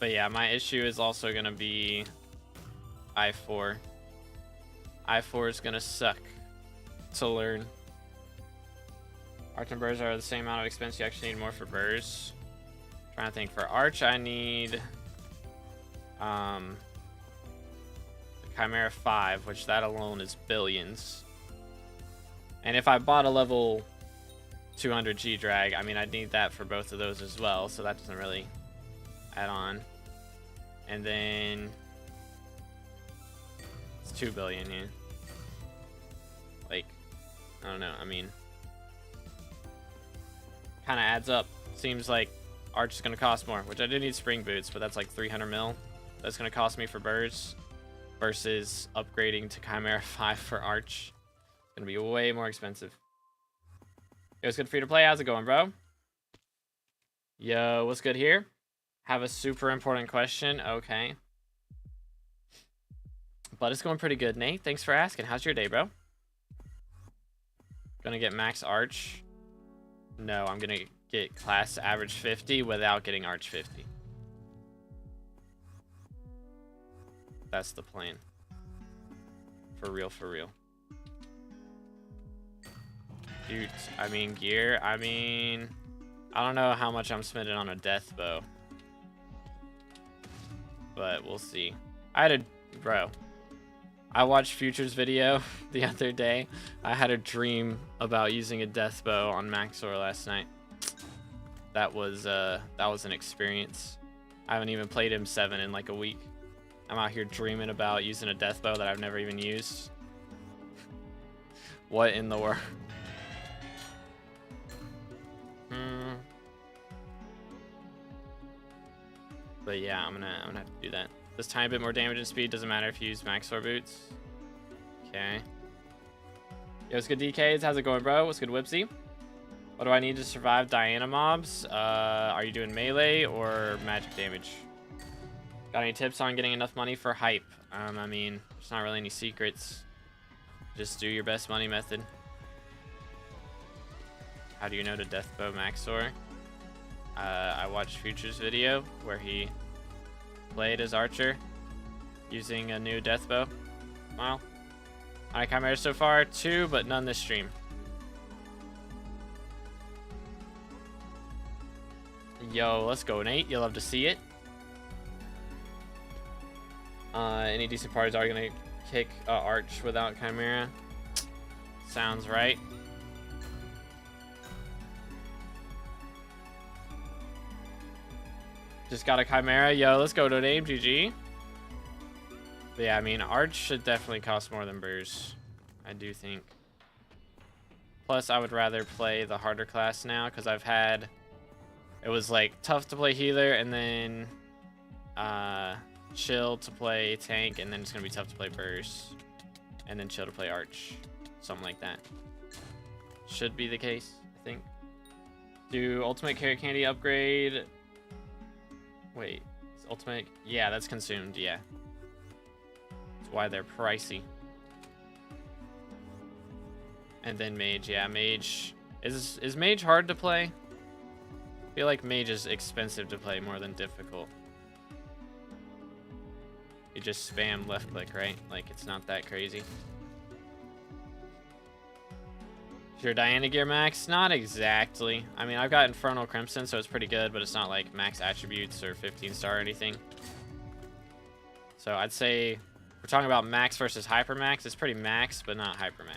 But yeah, my issue is also going to be I4. I4 is going to suck to learn. Arch and burrs are the same amount of expense. You actually need more for burrs. Trying to think. For arch, I need the Chimera 5, which that alone is billions. And if I bought a level 200 G-Drag, I mean, I'd need that for both of those as well, so that doesn't really add on. And then it's 2 billion, yeah. Like, I don't know, I mean, kind of adds up. Seems like arch is going to cost more, which I do need spring boots, but that's like 300 mil. That's going to cost me for burrs versus upgrading to Chimera 5 for arch. It's going to be way more expensive. It was good for you to play. How's it going, bro? Yo, what's good here? Have a super important question. Okay. But it's going pretty good, Nate. Thanks for asking. How's your day, bro? Gonna get max arch. No, I'm gonna get class average 50 without getting arch 50. That's the plan. For real, for real. Dude, I mean gear, I mean, I don't know how much I'm spending on a death bow. But we'll see. Bro, I watched Future's video the other day. I had a dream about using a death bow on Maxor last night. That was an experience. I haven't even played M7 in like a week. I'm out here dreaming about using a death bow that I've never even used. What in the world? But yeah, I'm gonna have to do that. This tiny bit more damage and speed doesn't matter if you use Maxor boots. Okay. Yo, what's good, DKs? How's it going, bro? What's good, Whipsy? What do I need to survive Diana mobs? Are you doing melee or magic damage? Got any tips on getting enough money for hype? I mean, there's not really any secrets. Just do your best money method. How do you know to deathbow Maxor? I watched Future's video where he played as archer using a new deathbow. Well, I Chimera so far, 2, but none this stream. Yo, let's go, Nate. You'll love to see it. Any decent parties are gonna kick arch without Chimera? Sounds right. Just got a Chimera. Yo, let's go to name. GG. But yeah, I mean, arch should definitely cost more than burrs. I do think. Plus, I would rather play the harder class now because I've had... It was like tough to play healer and then chill to play tank, and then it's going to be tough to play burrs. And then chill to play arch. Something like that. Should be the case, I think. Do ultimate carrot candy upgrade... Wait, is ultimate? Yeah, that's consumed, yeah. That's why they're pricey. And then mage, yeah, mage. Is mage hard to play? I feel like mage is expensive to play more than difficult. You just spam left click, right? Like, it's not that crazy. Your Diana gear max? Not exactly. I mean, I've got Infernal Crimson, so it's pretty good, but it's not like max attributes or 15-star or anything. So I'd say we're talking about max versus hypermax. It's pretty max, but not hypermax.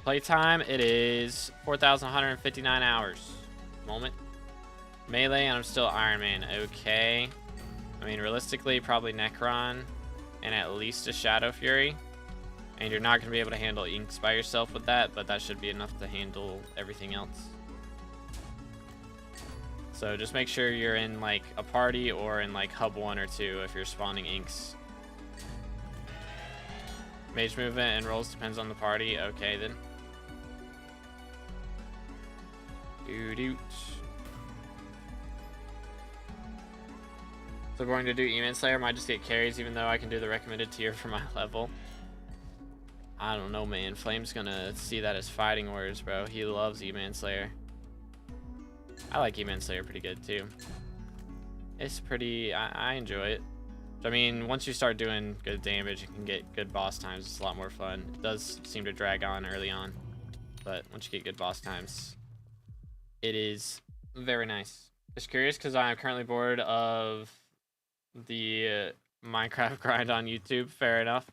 Playtime, it is 4,159 hours. Moment. Melee, and I'm still Iron Man. Okay. I mean, realistically, probably Necron and at least a Shadow Fury. And you're not going to be able to handle inks by yourself with that, but that should be enough to handle everything else. So just make sure you're in like a party or in like hub 1 or 2 if you're spawning inks. Mage movement and rolls depends on the party. Okay then. Doot. So going to do E-Man Slayer might just get carries even though I can do the recommended tier for my level. I don't know, man. Flame's gonna see that as fighting words, bro. He loves E-Man Slayer. I like E-Man Slayer pretty good too. It's pretty, I enjoy it. I mean, once you start doing good damage, you can get good boss times. It's a lot more fun. It does seem to drag on early on, but once you get good boss times, it is very nice. Just curious because I'm currently bored of the Minecraft grind on YouTube. Fair enough.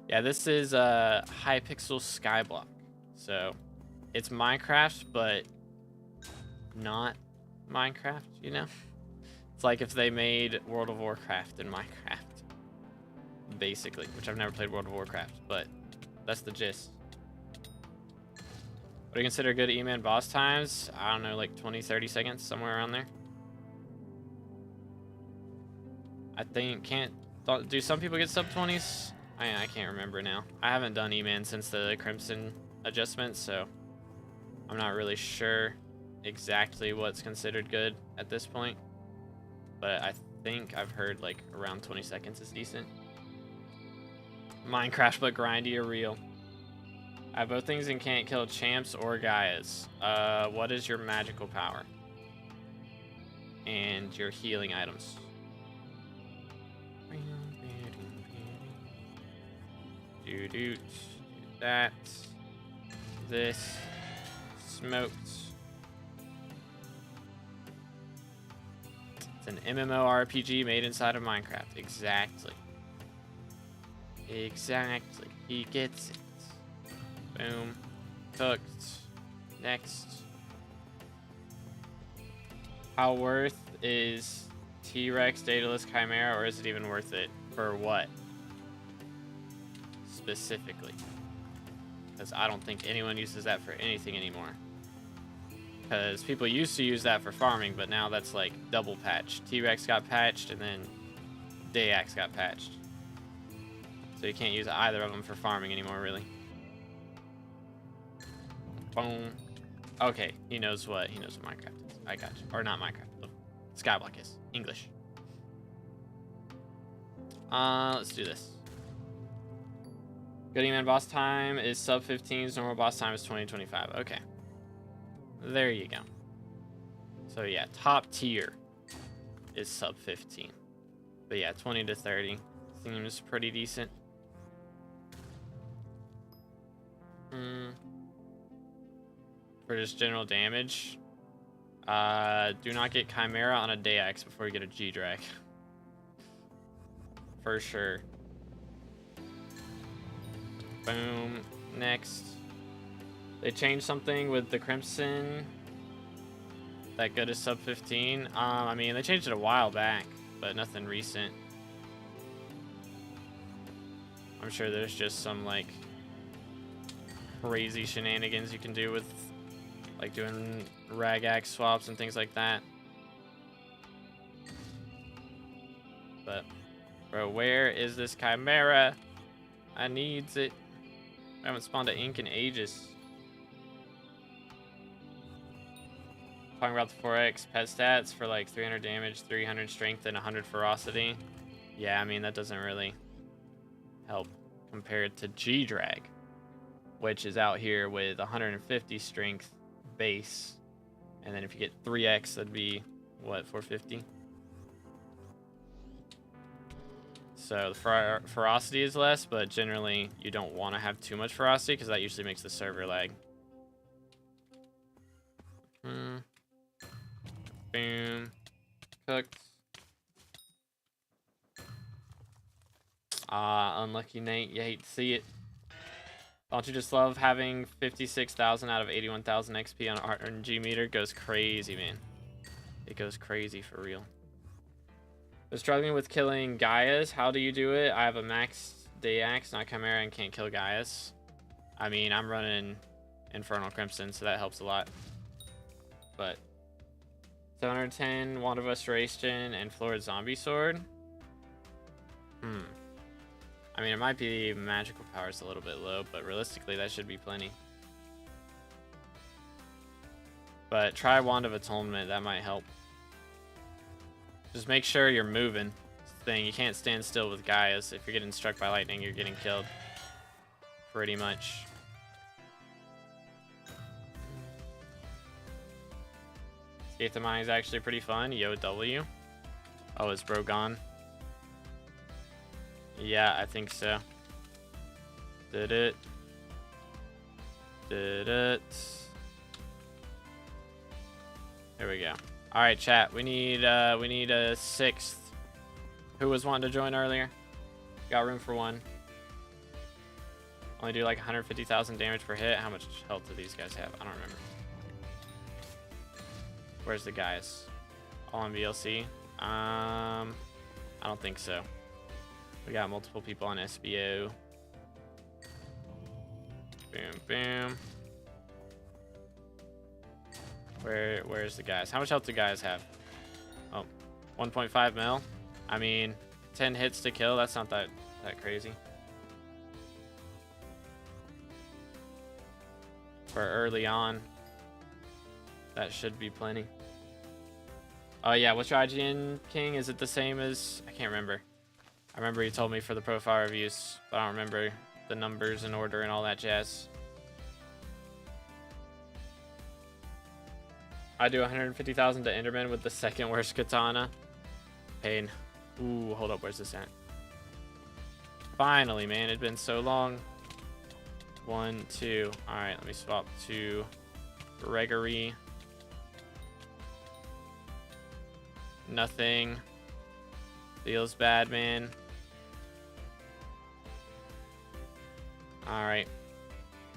Yeah, this is Hypixel SkyBlock. So it's Minecraft, but not Minecraft, you know? It's like if they made World of Warcraft in Minecraft, basically, which I've never played World of Warcraft, but that's the gist. What do you consider good E-Man boss times? I don't know, like 20, 30 seconds, somewhere around there. I think, do some people get sub 20s? I can't remember now. I haven't done E-Man since the Crimson adjustment, so I'm not really sure exactly what's considered good at this point. But I think I've heard like around 20 seconds is decent. Minecraft but grindy or real. I have both things and can't kill champs or Gaias. What is your magical power? And your healing items. Do that. This. Smoked. It's an MMORPG made inside of Minecraft. Exactly. Exactly. He gets it. Boom. Cooked. Next. How worth is T-Rex Daedalus Chimera, or is it even worth it? For what? Specifically. Because I don't think anyone uses that for anything anymore. Because people used to use that for farming, but now that's like double patched. T-Rex got patched, and then Dayax got patched. So you can't use either of them for farming anymore, really. Boom. Okay, he knows what Minecraft is. I got you. Or not Minecraft. Oh, Skyblock is. English. Let's do this. Good E-Man boss time is sub 15s. Normal boss time is 20-25. Okay. There you go. So yeah, top tier is sub 15. But yeah, 20 to 30 seems pretty decent. For just general damage, do not get Chimera on a Dayax before you get a G-Drag. For sure. Boom. Next. They changed something with the Crimson that good is sub 15. I mean, they changed it a while back, but nothing recent. I'm sure there's just some like crazy shenanigans you can do with like doing ragax swaps and things like that. But bro, where is this Chimera? I needs it. I haven't spawned an ink in ages. Talking about the 4x pet stats for like 300 damage, 300 strength, and 100 ferocity. Yeah, I mean, that doesn't really help compared to G-Drag, which is out here with 150 strength base. And then if you get 3x, that'd be, what, 450? So the ferocity is less, but generally you don't want to have too much ferocity because that usually makes the server lag. Boom. Cooked. Unlucky Nate. You hate to see it. Don't you just love having 56,000 out of 81,000 XP on RNG meter? It goes crazy, man. It goes crazy for real. I'm struggling with killing Gaias. How do you do it? I have a max Dayax, not Chimera, and can't kill Gaias. I mean, I'm running Infernal Crimson, so that helps a lot. But 710 Wand of Restoration and Florid Zombie Sword. I mean, it might be magical powers a little bit low, but realistically, that should be plenty. But try Wand of Atonement. That might help. Just make sure you're moving. Thing. You can't stand still with Gaias. If you're getting struck by lightning, you're getting killed. Pretty much. Escape the Mine is actually pretty fun. YoGoU. Oh, is bro gone? Yeah, I think so. Did it. Did it. There we go. All right, chat. We need a sixth. Who was wanting to join earlier? Got room for one. Only do like 150,000 damage per hit. How much health do these guys have? I don't remember. Where's the guys? All on VLC? I don't think so. We got multiple people on SBO. Boom, boom. Where's the guys? How much health do guys have? Oh, 1.5 mil. I mean, 10 hits to kill. That's not that crazy. For early on, that should be plenty. Oh yeah, what's your IGN King? Is it the same as? I can't remember. I remember you told me for the profile reviews, but I don't remember the numbers and order and all that jazz. I do 150,000 to Enderman with the second worst katana. Pain. Ooh, hold up, where's this at? Finally, man, it'd been so long. 1, 2. All right, let me swap to Gregory. Nothing. Feels bad, man. All right,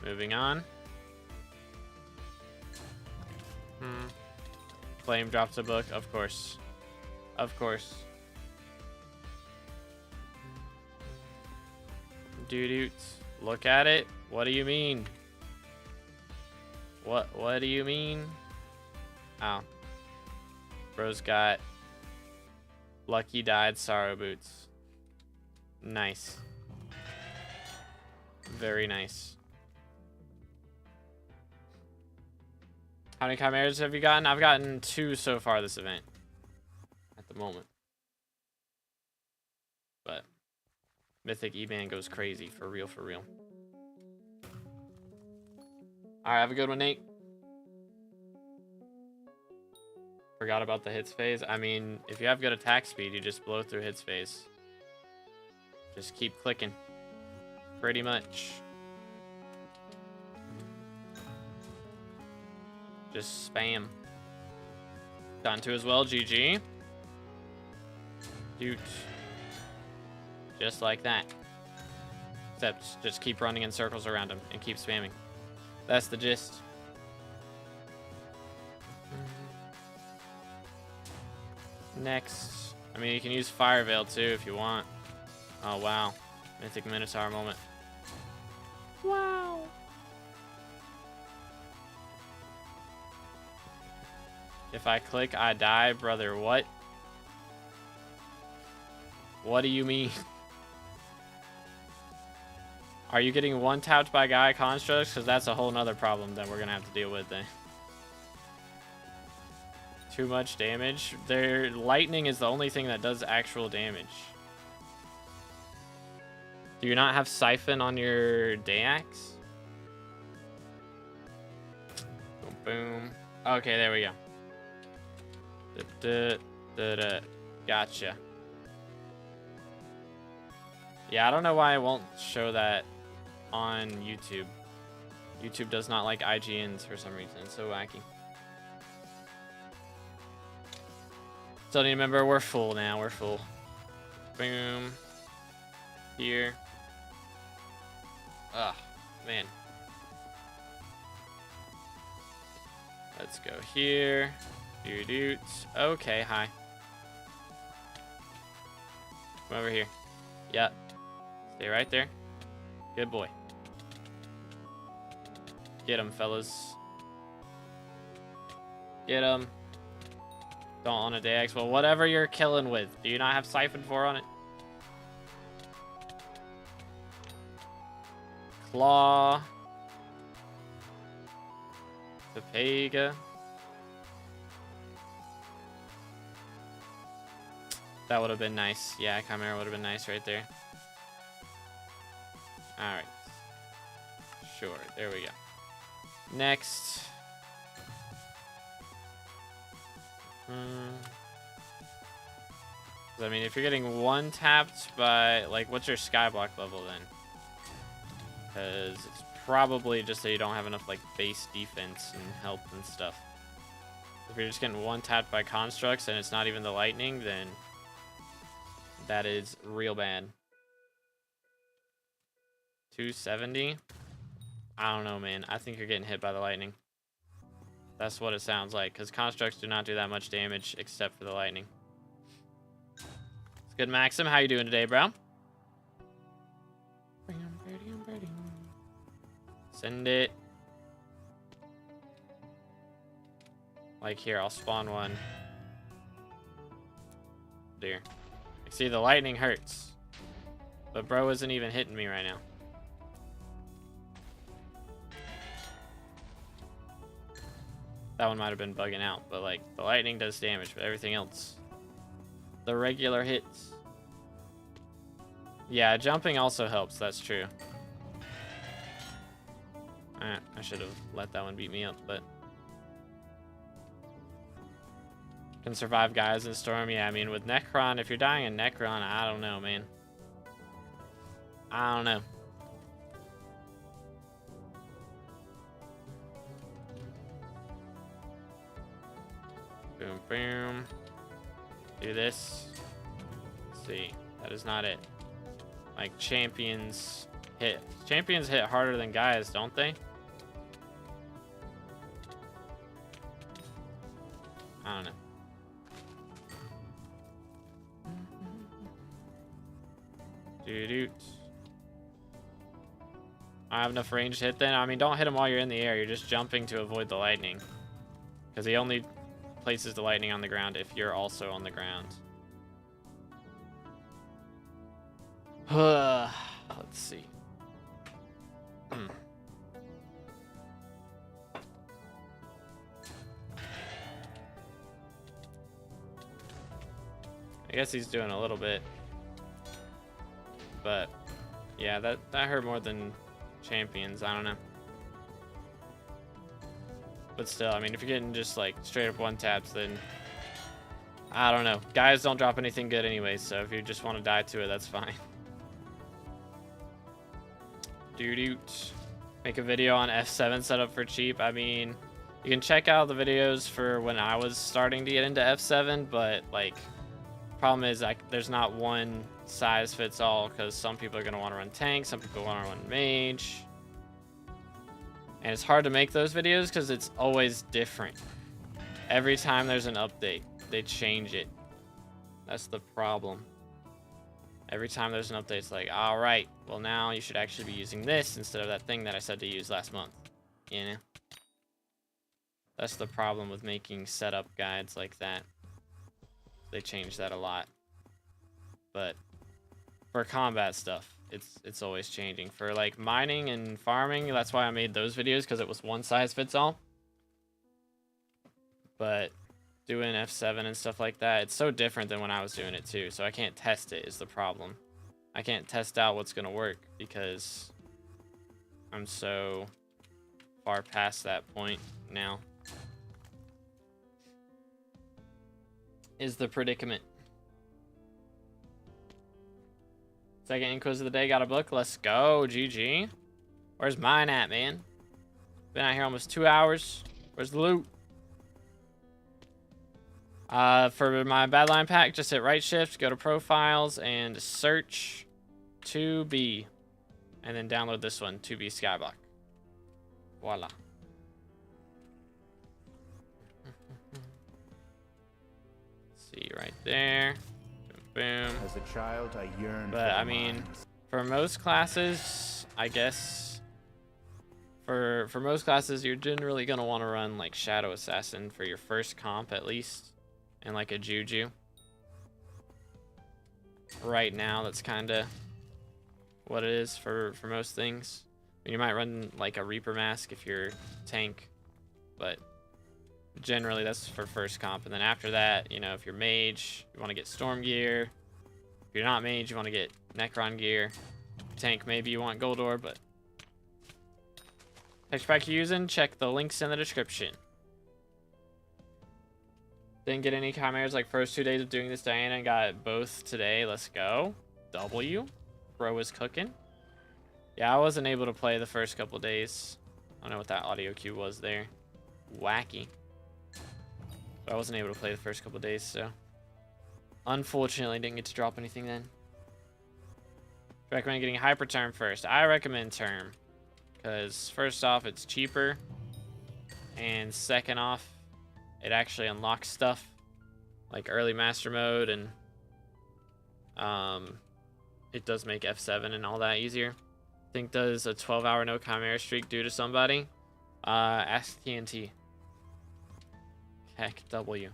moving on. Flame drops a book, of course. Of course. Dude, look at it. What do you mean? What do you mean? Oh. Bro's got Lucky Died Sorrow Boots. Nice. Very nice. How many chimeras have you gotten? I've gotten 2 so far this event. At the moment. But Mythic E-Man goes crazy. For real, for real. Alright, have a good one, Nate. Forgot about the hits phase. I mean, if you have good attack speed, you just blow through hits phase. Just keep clicking. Pretty much. Just spam. Done to as well, GG. Dude. Just like that. Except just keep running in circles around him and keep spamming. That's the gist. Next. I mean, you can use Fire Veil too if you want. Oh, wow. Mythic Minotaur moment. Wow. If I click, I die, brother. What? What do you mean? Are you getting one-tapped by Gaia constructs? Because that's a whole nother problem that we're going to have to deal with then. Too much damage. Their lightning is the only thing that does actual damage. Do you not have Siphon on your Dayax? Boom, boom. Okay, there we go. Gotcha. Yeah, I don't know why I won't show that on YouTube. YouTube does not like IGNs for some reason. It's so wacky. Still need to remember, we're full now. We're full. Boom. Here. Ugh, man. Let's go here. Doo-doots. Okay, hi. Come over here. Yep. Stay right there. Good boy. Get him, fellas. Get him. Don't on a Dayax. Well, whatever you're killing with. Do you not have Siphon 4 on it? Claw. Pepega. That would have been nice. Yeah, Chimera would have been nice right there. Alright. Sure, there we go. Next. I mean, if you're getting one tapped by, like, what's your skyblock level then? Because it's probably just that you don't have enough, like, base defense and health and stuff. If you're just getting one tapped by constructs and it's not even the lightning, then that is real bad. 270? I don't know, man. I think you're getting hit by the lightning. That's what it sounds like, because constructs do not do that much damage except for the lightning. It's good, Maxim. How you doing today, bro? Send it. Like here, I'll spawn one. Dear. See, the lightning hurts. But bro isn't even hitting me right now. That one might have been bugging out, but like the lightning does damage, but everything else, the regular hits. Yeah, jumping also helps. That's true. I should have let that one beat me up, but can survive guys in storm. Yeah, I mean with Necron, if you're dying in Necron, I don't know, man. I don't know. Boom, boom. Do this. Let's see. That is not it. Like, champions hit. Champions hit harder than guys, don't they? I don't know. Doo-doot. I have enough range to hit then. I mean, don't hit him while you're in the air. You're just jumping to avoid the lightning. Because he only places the lightning on the ground if you're also on the ground. Let's see. I guess he's doing a little bit. But yeah, that hurt more than champions. I don't know. But still, I mean, if you're getting just like straight up one taps, then I don't know. Guys don't drop anything good anyway, so if you just want to die to it, that's fine. Doot. Make a video on F7 setup for cheap. I mean, you can check out the videos for when I was starting to get into F7, but like, problem is like there's not one size fits all, because some people are going to want to run tank, some people want to run mage. And it's hard to make those videos because it's always different. Every time there's an update, they change it. That's the problem. Every time there's an update, it's like, all right, well now you should actually be using this instead of that thing that I said to use last month. You know? That's the problem with making setup guides like that. They change that a lot. But for combat stuff, it's always changing. For like mining and farming, that's why I made those videos, because it was one size fits all. But doing F7 and stuff like that, it's so different than when I was doing it too, so I can't test it is the problem. I can't test out what's gonna work because I'm so far past that point now. Is the predicament. Second inquis of the day, got a book. Let's go, GG. Where's mine at, man? Been out here almost 2 hours. Where's the loot? For my Badline pack, just hit right shift, go to profiles, and search 2B. And then download this one, 2B SkyBlock. Voila. See right there. Boom, boom. As a child, I yearned. But I mean, for most classes, I guess for most classes, you're generally gonna want to run like Shadow Assassin for your first comp at least, and like a Juju. Right now, that's kind of what it is for most things. I mean, you might run like a Reaper Mask if you're tank, but Generally, that's for first comp. And then after that, you know, if you're mage, you want to get storm gear. If you're not mage, you want to get Necron gear. Tank, maybe you want Goldor, but texture pack you're using, check the links in the description. Didn't get any chimeras like first 2 days of doing this, Diana, and got both today. Let's go. W. Bro is cooking. Yeah, I wasn't able to play the first couple days. I don't know what that audio cue was there. Wacky. But I wasn't able to play the first couple days, so unfortunately didn't get to drop anything then. Recommend getting hyper term first. I recommend term because first off, it's cheaper, and second off, it actually unlocks stuff like early master mode, and it does make F7 and all that easier. I think does a 12-hour no chimera streak do to somebody? Ask TNT. Heck W.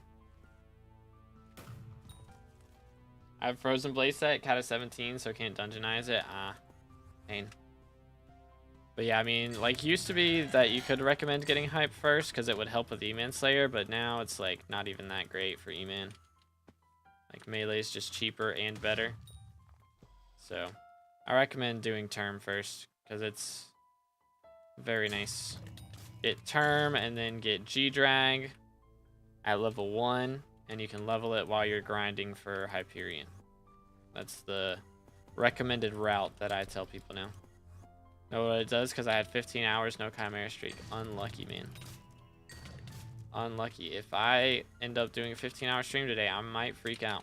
I have Frozen Blaze set, cat of 17, so I can't dungeonize it. Pain. But yeah, I mean, like, used to be that you could recommend getting hype first because it would help with E-Man Slayer, but now it's, like, not even that great for E-Man. Like, melee is just cheaper and better. So, I recommend doing term first because it's very nice. Get term and then get G-Drag at level 1, and you can level it while you're grinding for Hyperion. That's the recommended route that I tell people now. Know what it does? Because I had 15 hours, no chimera streak. Unlucky, man. Unlucky. If I end up doing a 15-hour stream today, I might freak out.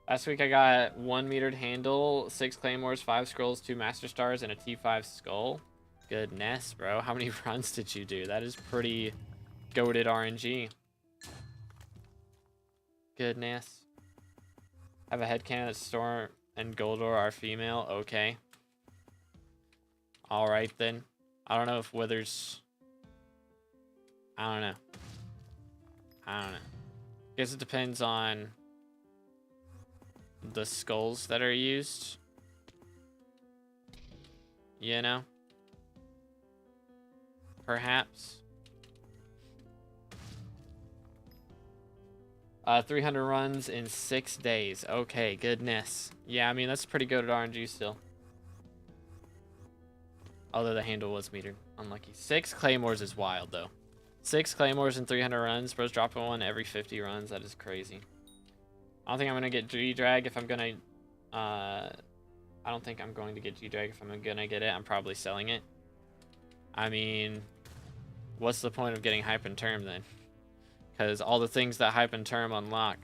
Last week I got 1 metered handle, 6 claymores, 5 scrolls, 2 master stars, and a T5 skull. Goodness, bro. How many runs did you do? That is pretty goated RNG. Goodness. I have a headcanon that Storm and Goldor are female. Okay. Alright then. I don't know if Withers... I don't know. Guess it depends on the skulls that are used. You know? Perhaps. 300 runs in 6 days. Okay, goodness. Yeah, I mean, that's pretty good at RNG still. Although the handle was metered. Unlucky. 6 claymores is wild, though. 6 claymores in 300 runs. Bro's dropping one every 50 runs. That is crazy. I don't think I'm going to get G-Drag if I'm going to... I don't think I'm going to get G-Drag if I'm going to get it. I'm probably selling it. I mean, what's the point of getting hype and term then? Because all the things that hype and term unlock,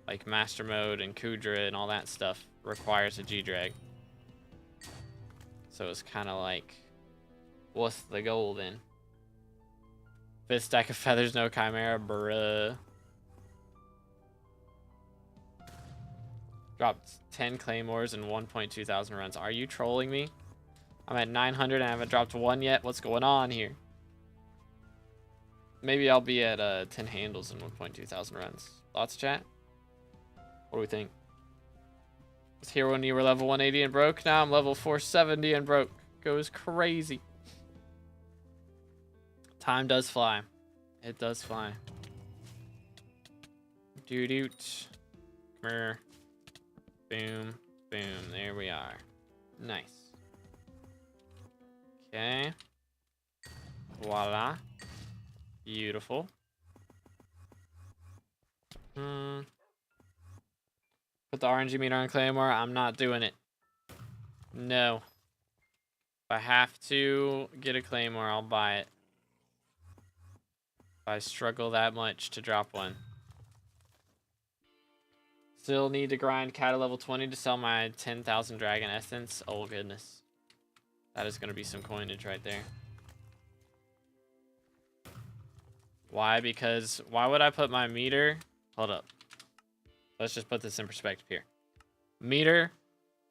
like master mode and Kudra and all that stuff, requires a G-Drag. So it's kind of like, what's the goal then? 5th stack of feathers, no chimera, bruh. Dropped 10 claymores and 1.2 thousand runs. Are you trolling me? I'm at 900 and I haven't dropped 1 yet. What's going on here? Maybe I'll be at 10 handles and 1.2 thousand runs. Thoughts, chat? What do we think? Was here when you were level 180 and broke? Now I'm level 470 and broke. Goes crazy. Time does fly. It does fly. Doo-doot. Come here. Boom. Boom. There we are. Nice. Okay. Voila. Beautiful. Put the RNG meter on Claymore. I'm not doing it. No. If I have to get a Claymore, I'll buy it. If I struggle that much to drop one. Still need to grind Cat level 20 to sell my 10,000 Dragon Essence. Oh, goodness. That is going to be some coinage right there. Why? Because why would I put my meter? Hold up. Let's just put this in perspective here. Meter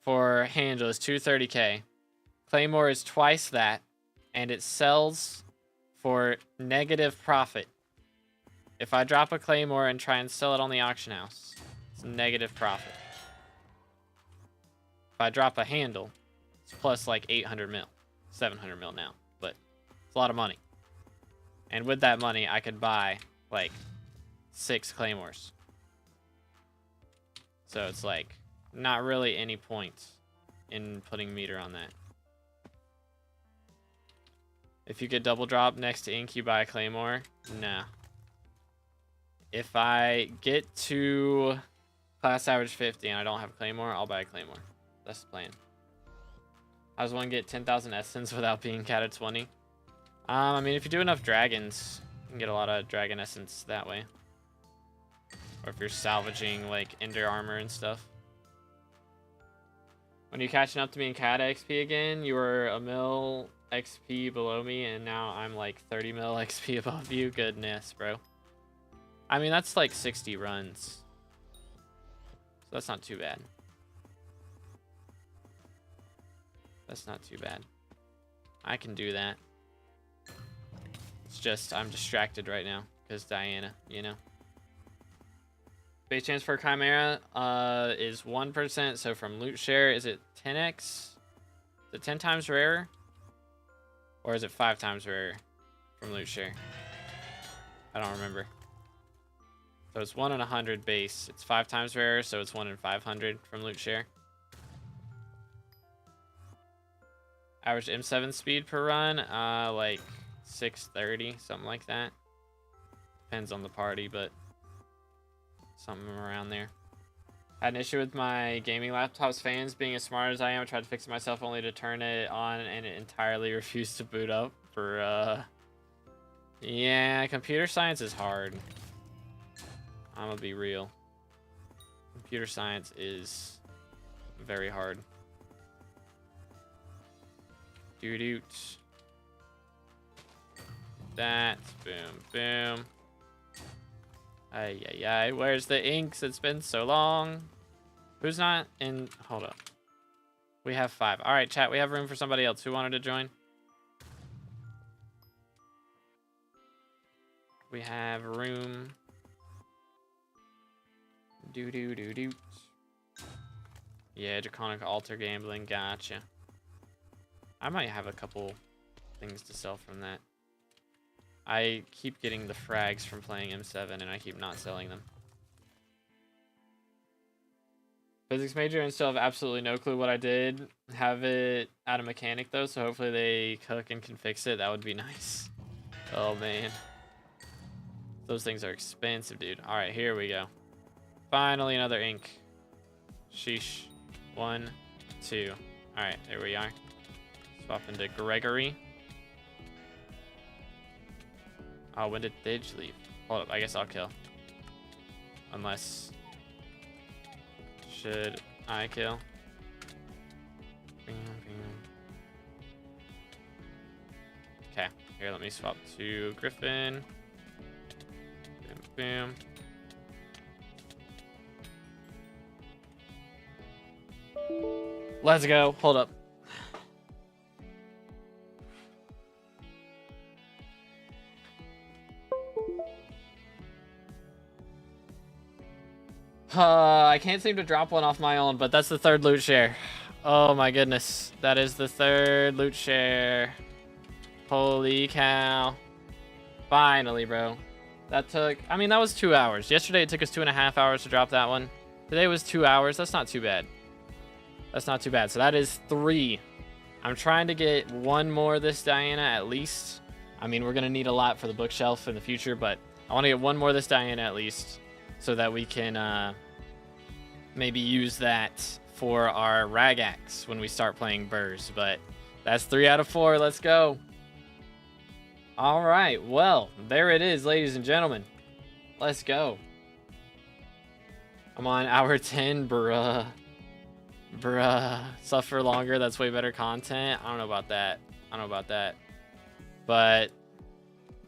for handle is 230k. Claymore is twice that, and it sells for negative profit. If I drop a Claymore and try and sell it on the auction house, it's negative profit. If I drop a handle, it's plus like 800 mil, 700 mil now, but it's a lot of money. And with that money, I could buy, like, 6 claymores. So it's, like, not really any point in putting meter on that. If you get double drop next to ink, you buy a claymore? No. If I get to class average 50 and I don't have a claymore, I'll buy a claymore. That's the plan. I just want to get 10,000 essence without being cat at 20. I mean, if you do enough dragons, you can get a lot of dragon essence that way. Or if you're salvaging, like, ender armor and stuff. When you're catching up to me in cat XP again, you were a mil XP below me, and now I'm, like, 30 mil XP above you. Goodness, bro. I mean, that's, like, 60 runs. So that's not too bad. That's not too bad. I can do that. It's just I'm distracted right now because Diana, you know. Base chance for Chimera is 1%. So from loot share, is it 10x? Is it 10 times rarer? Or is it 5 times rarer from loot share? I don't remember. So it's 1 in 100 base. It's 5 times rarer, so it's 1 in 500 from loot share. Average M7 speed per run, like 630, something like that. Depends on the party, but something around there. Had an issue with my gaming laptop's fans being as smart as I am. I tried to fix it myself only to turn it on and it entirely refused to boot up for, yeah, computer science is hard. I'm gonna be real. Computer science is very hard. Doot. That. Boom. Boom. Ay, ay, ay. Where's the inks? It's been so long. Who's not in? Hold up. We have 5. All right, chat. We have room for somebody else. Who wanted to join? We have room. Doot. Yeah, Draconic Altar Gambling. Gotcha. I might have a couple things to sell from that. I keep getting the frags from playing M7 and I keep not selling them. Physics major and still have absolutely no clue what I did. Have it out of mechanic though, so hopefully they cook and can fix it. That would be nice. Oh man. Those things are expensive, dude. Alright, here we go. Finally another ink. Sheesh. 1, 2. Alright, there we are. Swap into Gregory. Oh, when did Thidge leave? Hold up, I guess I'll kill. Unless... Should I kill? Okay, here, let me swap to Griffin. Boom, boom. Let's go. Hold up. I can't seem to drop one off my own, but that's the 3rd loot share. Oh my goodness. That is the 3rd loot share. Holy cow. Finally, bro. That took, I mean, that was 2 hours. Yesterday it took us 2.5 hours to drop that one. Today was 2 hours. That's not too bad. That's not too bad. So that is 3. I'm trying to get 1 more this Diana at least. I mean, we're going to need a lot for the bookshelf in the future, but I want to get 1 more this Diana at least so that we can maybe use that for our Ragax when we start playing Burrs. But that's 3 out of 4. Let's go. All right. Well, there it is, ladies and gentlemen. Let's go. I'm on hour 10, bruh. Suffer longer. That's way better content. I don't know about that. But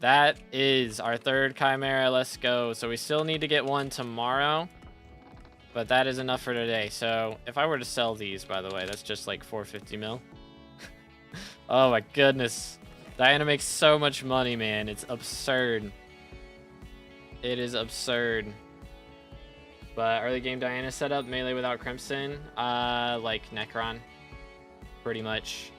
that is our 3rd Chimera. Let's go. So we still need to get 1 tomorrow. But that is enough for today. So if I were to sell these, by the way, that's just like 450 mil. Oh my goodness. Diana makes so much money, man. It's absurd. It is absurd. But early game Diana setup, melee without Crimson, like Necron, pretty much.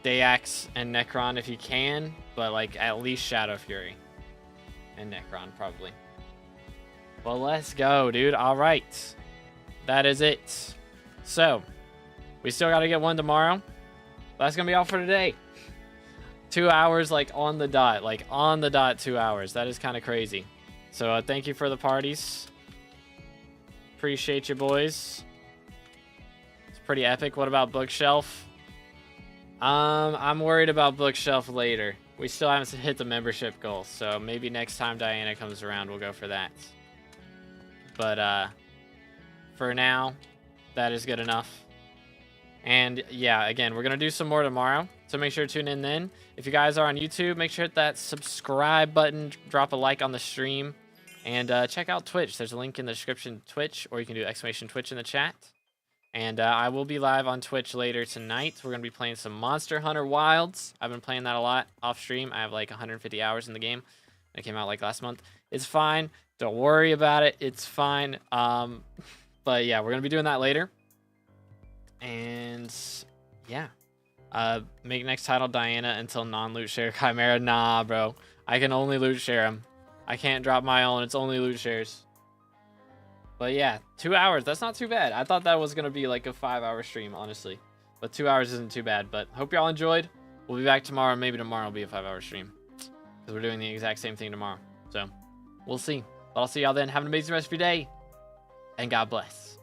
Dayax and Necron if you can, but like at least Shadow Fury and Necron probably. Well, let's go, dude. All right, that is it. So we still got to get one tomorrow. That's gonna be all for today. 2 hours, like on the dot, 2 hours. That is kind of crazy. So thank you for the parties. Appreciate you, boys. It's pretty epic. What about Bookshelf? I'm worried about Bookshelf later. We still haven't hit the membership goal, so maybe next time Diana comes around, we'll go for that. But for now, that is good enough. And yeah, again, we're gonna do some more tomorrow, so make sure to tune in then. If you guys are on YouTube, make sure to hit that subscribe button, drop a like on the stream, and check out Twitch. There's a link in the description to Twitch, or you can do !Twitch in the chat. And I will be live on Twitch later tonight. We're going to be playing some Monster Hunter Wilds. I've been playing that a lot off stream. I have like 150 hours in the game. It came out like last month. It's fine. Don't worry about it. It's fine. But yeah, we're going to be doing that later. And yeah. Make next title Diana until non-loot share Chimera. Nah, bro. I can only loot share him. I can't drop my own. It's only loot shares. But yeah, 2 hours. That's not too bad. I thought that was going to be like a 5-hour stream, honestly. But 2 hours isn't too bad. But hope y'all enjoyed. We'll be back tomorrow. Maybe tomorrow will be a 5-hour stream, because we're doing the exact same thing tomorrow. So we'll see. But I'll see y'all then. Have an amazing rest of your day. And God bless.